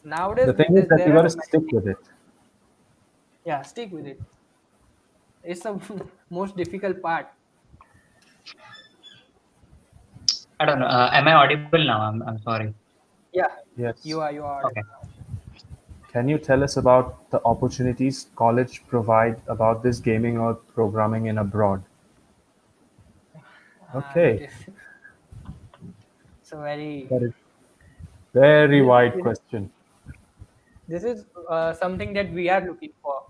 nowadays. The thing is that There you got are to many stick with it. yeah stick with it. It's the most difficult part. I don't know. Am I audible now? I'm sorry. Yeah, Yes. you are Okay. audible now. Can you tell us about the opportunities college provide about this gaming or programming in abroad? That Okay, is it's a very that is very this, wide this question. this is something that we are looking for,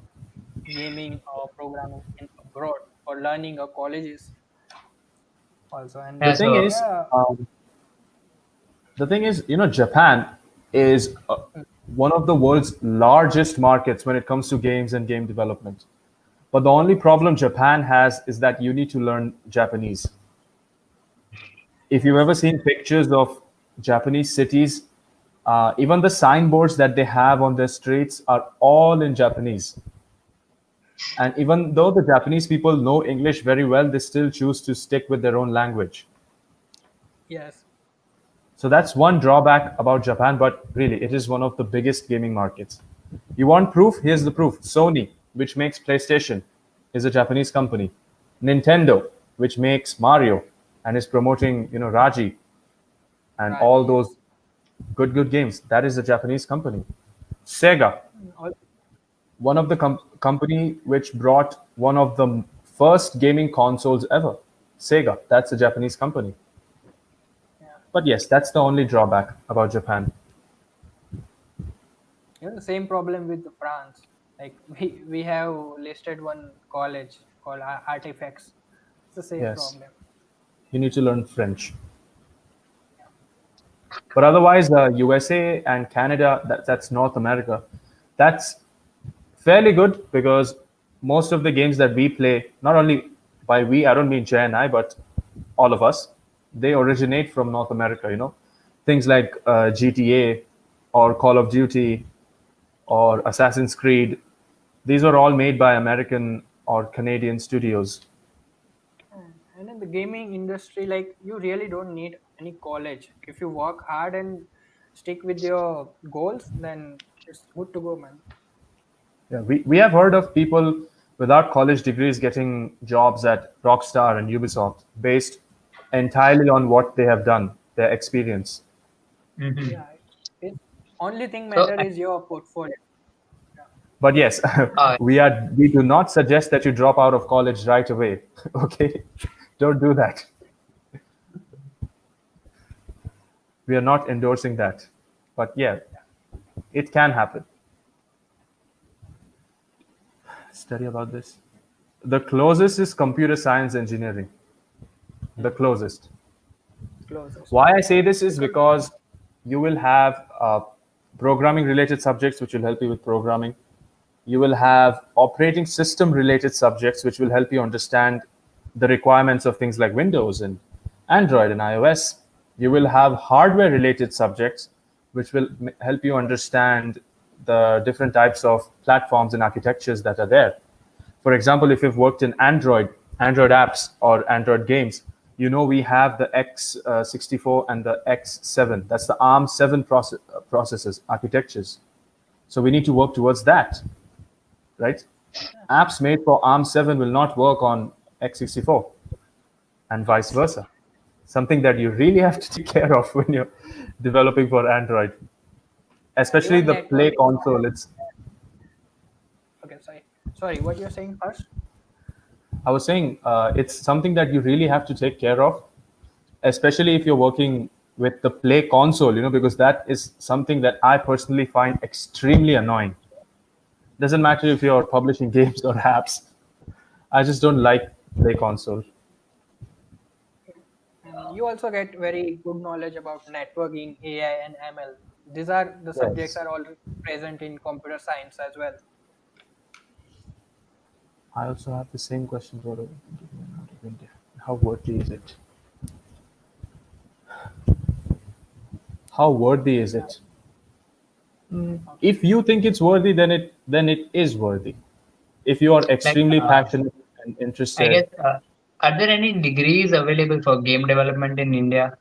gaming or programming in abroad or learning or colleges also. And The Yeah. thing So is, yeah, um, Japan is one of the world's largest markets when it comes to games and game development. But the only problem Japan has is that you need to learn Japanese. If you've yes, ever seen pictures of Japanese cities, even the signboards that they have on their streets are all in Japanese. And even though the Japanese people know English very well, they still choose to stick with their own language. yes, So that's one drawback about Japan, but really, it is one of the biggest gaming markets. You want proof? Here's the proof. Sony, which makes PlayStation, is a Japanese company. Nintendo, which makes Mario and is promoting, Raji and all Raji, those yes. good games, that is a Japanese company. Sega, All, one of the company which brought one of the first gaming consoles ever. Sega, that's a Japanese company. yeah. But yes, that's the only drawback about Japan. The same problem with the France. Like we have listed one college called Artifacts. It's the same Yes, problem. you need to learn French. But otherwise, USA and Canada, that's North America. That's fairly good because most of the games that we play, not only by we, I don't mean Jay and I, but all of us, they originate from North America. Things like GTA or Call of Duty or Assassin's Creed, these were all made by American or Canadian studios. And in the gaming industry, like you really don't need any college. If you work hard and stick with your goals, then it's good to go, man. Yeah, we have heard of people without college degrees getting jobs at Rockstar and Ubisoft based entirely on what they have done, their experience. mhm. Yeah, it only thing so matter is your portfolio. Yeah. But yes, uh, we do not suggest that you drop out of college right away. Okay? Don't do that. We are not endorsing that. But yeah, it can happen. Study about this. The closest is computer science engineering. The closest. Closest Why I say this is because because you will have programming related subjects which will help you with programming. You will have operating system related subjects which will help you understand the requirements of things like Windows and Android and iOS. You will have hardware related subjects which will help you understand the different types of platforms and architectures that are there. For example, if you've worked in Android apps or Android games, we have the X64 and the X7. That's the ARM7 processors, architectures. So we need to work towards that, right? Apps made for ARM7 will not work on X64 and vice yes, versa. Something that you really have to take care of when you're developing for Android, especially even the Play networking. console. Okay, sorry. What you're saying first? I was saying it's something that you really have to take care of, especially if you're working with the play console, because that is something that I personally find extremely annoying. Doesn't matter if you're publishing games or apps. I just don't like play console. And you also get very good knowledge about networking, AI, and ML. These are the subjects Yes. are all present in computer science as well. I also have the same question for India. How worthy is it? How worthy is it? Okay. If you think it's worthy, then it is worthy. If you are Like, extremely passionate and I interested guess, are there any degrees available for game development in India?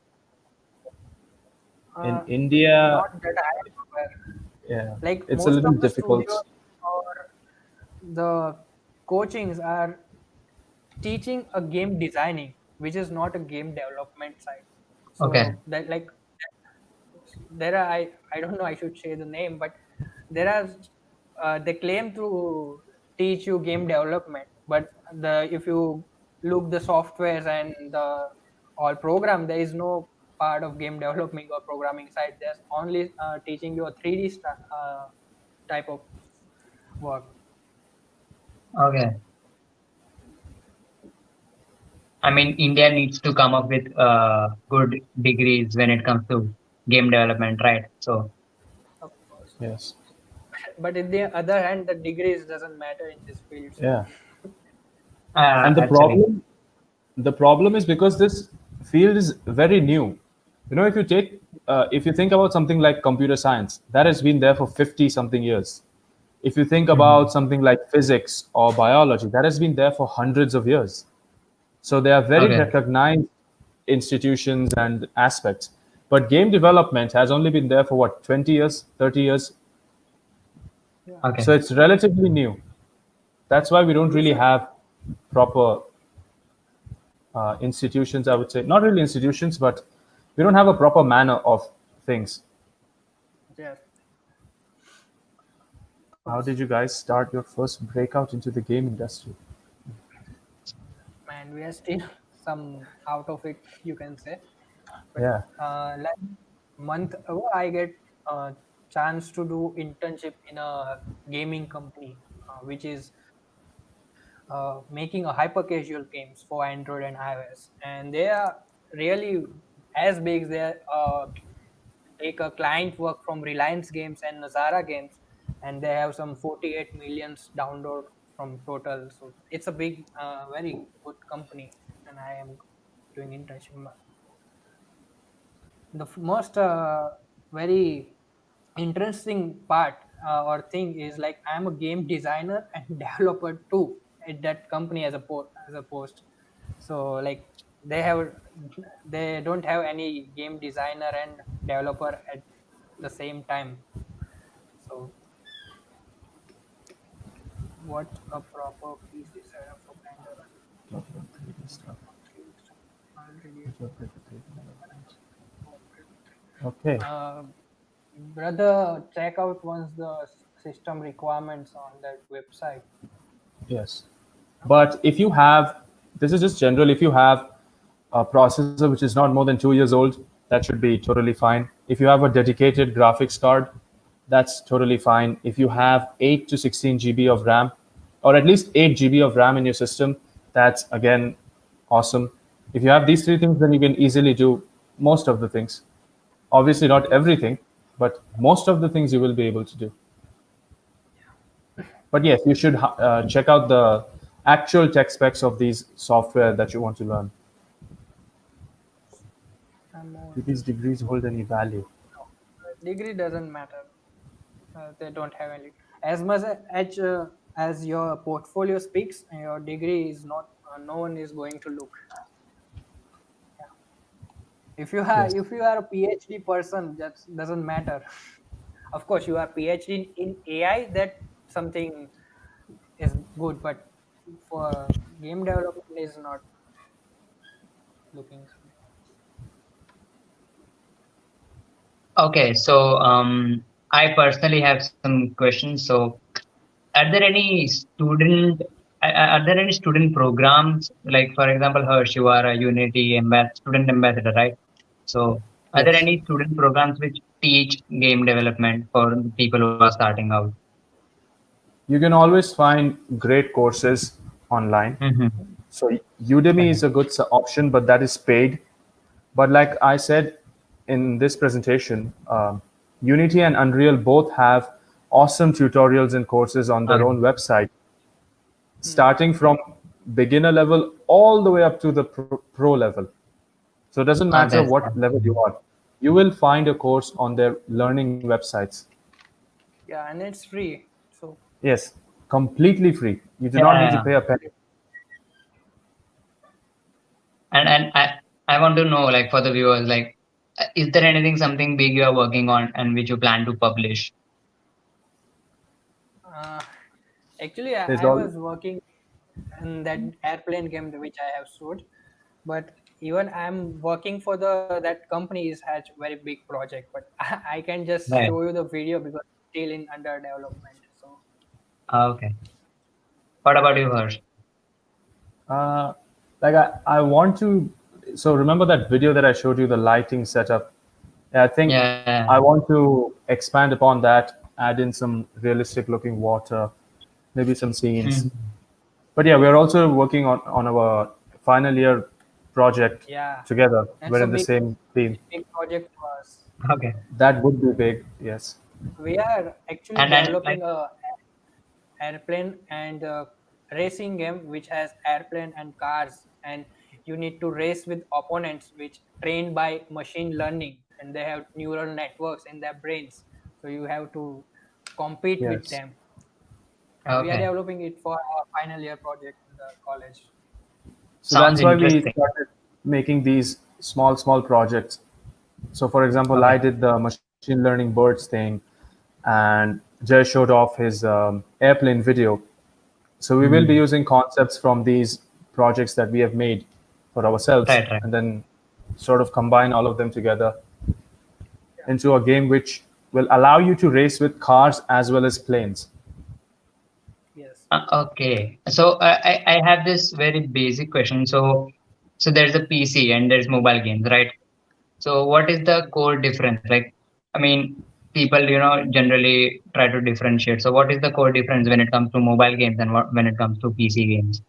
in Not India, that I am aware. yeah, Like it's a most little of the difficult. studios or the coachings are teaching a game designing, which is not a game development side. Okay, So that like there are I don't know I should say the name, but there are they claim to teach you game development, but the if you look the softwares and the all program, there is no part of game development or programming side. There's only teaching you a 3D type of work. okay. I mean, India needs to come up with good degrees when it comes to game development, right? So, Of course. Yes. But in the other hand, the degrees doesn't matter in this field. So Yeah. And the actually, problem the problem is because this field is very new. If you think about something like computer science, that has been there for 50 something years. If you think mhm. about something like physics or biology, that has been there for hundreds of years. So they are very Okay, recognized institutions and aspects. But game development has only been there for what, 20 years, 30 years? yeah, okay, So it's relatively new. That's why we don't we really should. have proper institutions, I would say. Not really institutions, but we don't have a proper manner of things. Yes, of How course. did you guys start your first breakout into the game industry? Man, we are still some out of it, you can say. But Yeah. like month ago, I get a chance to do internship in a gaming company, which is making a hyper casual games for Android and iOS, and they are really as big. They take a client work from Reliance Games and Nazara Games, and they have some 48 millions download from total. So it's a big, very good company, and I am doing internship. The most very interesting part or thing is like I'm a game designer and developer too at that company as a post. So like they have they don't have any game designer and developer at the same time. So what a proper PC setup for Blender already. Okay. Brother, check out once the system requirements on that website. Yes. But if you have, this is just general, if you have a processor which is not more than 2 years old, that should be totally fine. If you have a dedicated graphics card, that's totally fine. If you have 8 to 16 GB of RAM, or at least 8 GB of RAM in your system, that's again awesome. If you have these three things, then you can easily do most of the things. Obviously, not Yes. everything, but most of the things you will be able to do. But yes, you should check out the actual tech specs of these software that you want to learn. I'm more Do these interested. degrees hold any value? No, degree doesn't matter. They don't have any. As your portfolio speaks, your degree is not. No one is going to look. Yeah. Yes. If you are a PhD person, that doesn't matter. Of course, you are PhD in AI. That something is good, but for game development is not looking something. okay. So, I personally have some questions. So, are there any student are there any student programs? Like, for example, Harsh, you are a Unity student ambassador, right? So, are there Yes. any student programs which teach game development for people who are starting out? You can always find great courses online. Mm-hmm. So Udemy is a good option, but that is paid. But like I said in this presentation, Unity and Unreal both have awesome tutorials and courses on their Okay. own website, Hmm. starting from beginner level all the way up to the pro level. So it doesn't matter That's what level you are. You will find a course on their learning websites. Yeah, and it's free. So Yes, completely free. You do not need to yeah. pay a penny. And I want to know, like, for the viewers, like, is there anything something big you are working on and which you plan to publish? uh, actually, There's I all was working in that airplane game which I have showed, but even I'm working for the that company is has very big project, but I can just Right. show you the video because it's still in under development. So Okay. What about you, Harsh? uh, like I want to. So remember that video that I showed you, the lighting setup. Yeah, I think Yeah. I want to expand upon that, add in some realistic looking water, maybe some scenes. Mhm. But yeah, we're also working on our final year project yeah, together. that's We're a in the same team. big project for us. Okay. That would be big, yes. We are actually And developing like, a airplane and racing game which has airplane and cars, and you need to race with opponents which trained by machine learning, and they have neural networks in their brains, so you have to compete with Yes. them. We are okay, developing it for our final year project in the college. So sounds that's why we interesting. started making these small projects. So, for example, I Okay. did the machine learning birds thing, and Jay showed off his airplane video. So, we will be Mhm. using concepts from these projects that we have made for ourselves, Right, right. and then sort of combine all of them together Yeah. into a game which will allow you to race with cars as well as planes. Yes. Okay. So I have this very basic question. So there's a PC and there's mobile games, right? So what is the core difference? Like, I mean, people, generally try to differentiate. So what is the core difference when it comes to mobile games and when it comes to PC games?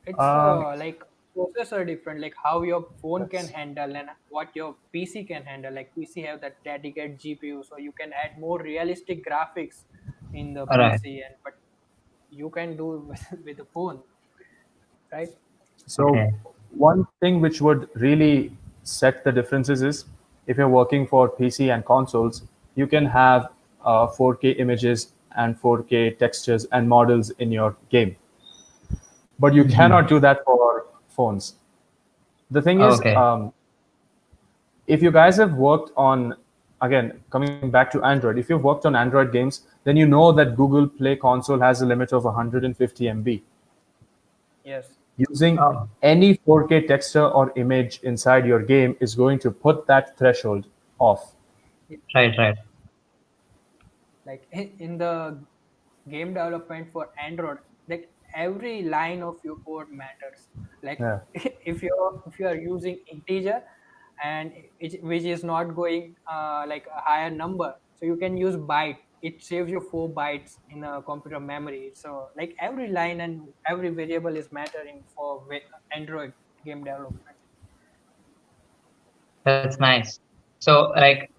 It's Um, like processor different, like how your phone can handle and what your PC can handle. Like PC have that dedicated GPU, so you can add more realistic graphics in the All right. PC, and but you can do with the phone, right? So Okay. one thing which would really set the differences is if you're working for PC and consoles, you can have 4K images and 4K textures and models in your game, but you Hmm. cannot do that for phones. The thing is, Okay. if you guys have worked on, again, coming back to Android, if you've worked on Android games, then you know that Google Play Console has a limit of 150 MB. Yes. Using Oh, any 4K texture or image inside your game is going to put that threshold off. right, right. Like in the game development for Android, like every line of your code matters. Like Yeah. if you are using integer and which is not going like a higher number, so you can use byte. It saves you 4 bytes in a computer memory. So like every line and every variable is mattering for Android game development. That's nice. So like,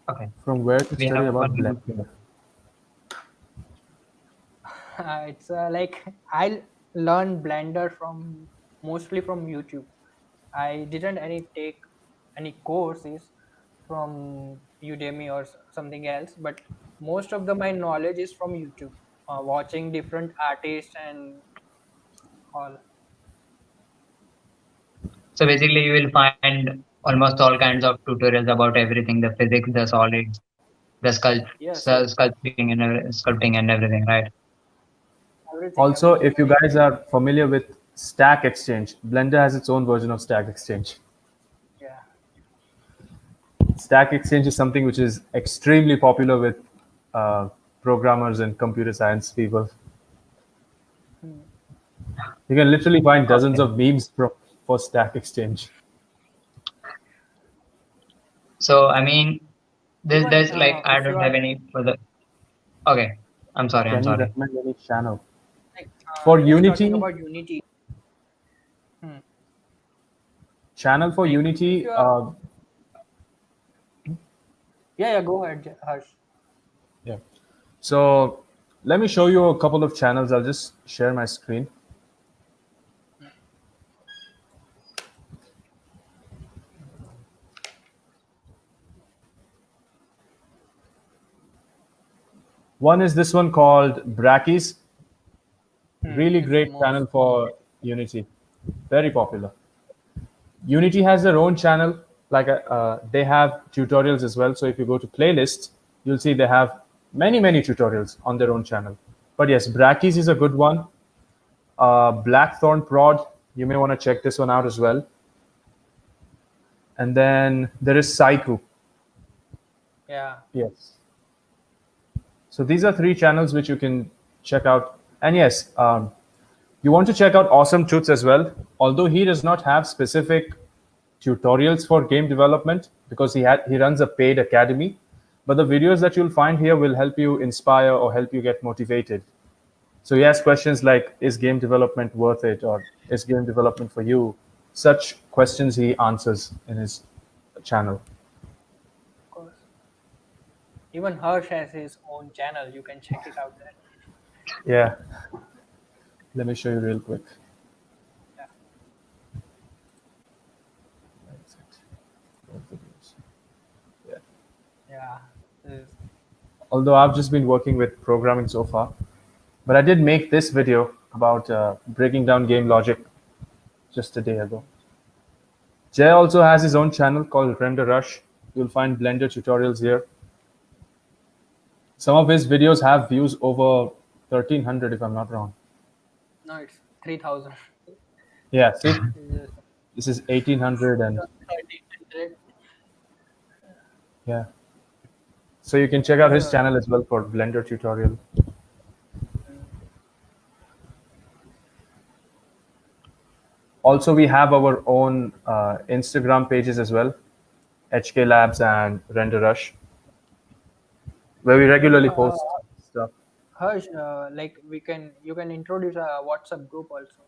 okay, From where to we study have one about more. Blender? It's like I learned Blender from mostly from YouTube. I didn't any take any courses from Udemy or something else, but most of the my knowledge is from YouTube, watching different artists and all. So basically, you will find almost all kinds of tutorials about everything, the physics, the solids, the Yes, yes, sculpting and everything, right? everything, Also, everything. if you guys are familiar with Stack Exchange, Blender has its own version of Stack Exchange. Yeah, Stack Exchange is something which is extremely popular with uh, programmers and computer science people. You can literally find dozens of memes for Stack Exchange. So I mean, Even there's like I if you don't are have any further. Okay, I'm sorry. I'm Can you sorry. recommend any channel? like For just talking Unity, about Unity. Hmm. channel for Like if Unity, you are, yeah, go ahead, Harsh. yeah. So let me show you a couple of channels. I'll just share my screen. One is this one called Brackies. Really It's the great most. channel for Unity. Very popular. Unity has their own channel. Like they have tutorials as well. So if you go to playlists, you'll see they have many tutorials on their own channel. But yes, Brackies is a good one. Blackthorn Prod, you may want to check this one out as well. And then there is Saiku. Yeah. Yes. So these are three channels which you can check out. And yes, you want to check out Awesome Truths as well. Although he does not have specific tutorials for game development because he runs a paid academy, but the videos that you'll find here will help you inspire or help you get motivated. So he has questions like, is game development worth it, or is game development for you? Such questions he answers in his channel. Of course. Even Harsh has his own channel. You can check it out there. Yeah, let me show you real quick. Yeah. Where is it? What videos? Yeah. Yeah. This is- Although I've just been working with programming so far, but I did make this video about breaking down game logic just a day ago. Jay also has his own channel called Render Rush. You'll find Blender tutorials here. Some of his videos have views over 1300 if I'm not wrong. No, it's 3,000. Yeah, see, It's this is 1800 and 1,300. yeah. So you can check out his channel as well for Blender tutorial. Also, we have our own Instagram pages as well, HKLabs and Render Rush, where we regularly Uh, post stuff. Harsh, like you can introduce a WhatsApp group also.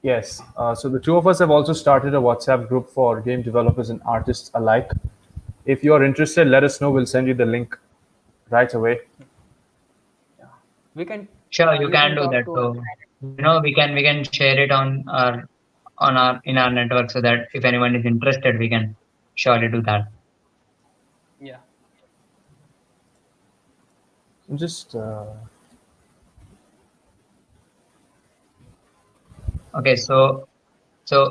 Yes. So the two of us have also started a WhatsApp group for game developers and artists alike. If you are interested, let us know. We'll send you the link right away. Yeah. We can Sure, you you can can do talk that. to us. So we can share it on our in our network so that if anyone is interested, we can surely do that. Yeah. Just Okay, so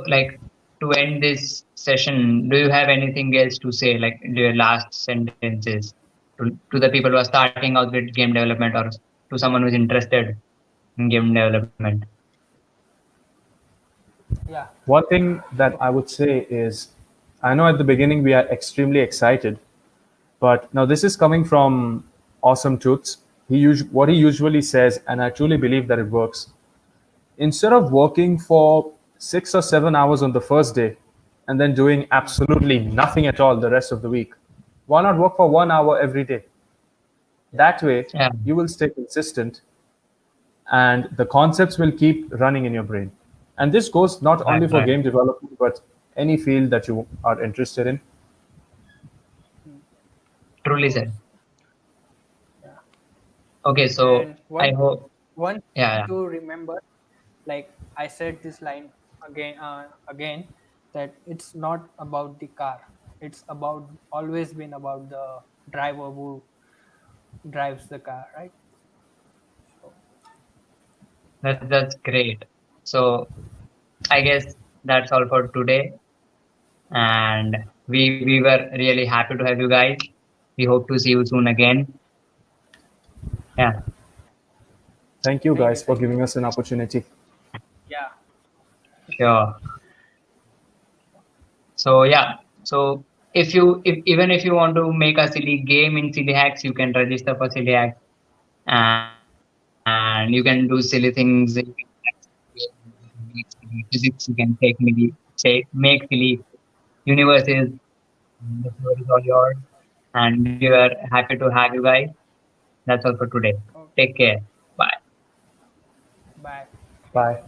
like to end this session, do you have anything else to say, like your last sentences to the people who are starting out with game development or to someone who's interested in game development? Yeah. one thing that I would say is, I know at the beginning we are extremely excited, but now this is coming from Awesome Truths. What he usually says, and I truly believe that it works. Instead of working for 6 or 7 hours on the first day and then doing absolutely nothing at all the rest of the week, why not work for 1 hour every day? That way, Yeah, you will stay consistent and the concepts will keep running in your brain. And this goes not only for right. game development, but any field that you are interested in. Of Truly course. said. Yeah. Okay, so And I hope. one Yeah, thing yeah. to remember, like I said this line again, that it's not about the car. It's about always been about the driver who drives the car, right? So That's great. So I guess that's all for today. And we were really happy to have you guys. We hope to see you soon again. Yeah, Thank you guys for thank giving you. us an opportunity. Yeah. sure. So yeah, so if even if you want to make a silly game in Silly Hacks, you can register for Silly Hacks and you can do silly things in physics you can take me say make silly. Universe is the floor is all yours, and we are happy to have you guys. That's all for today. Okay. Take care. Bye. Bye. Bye.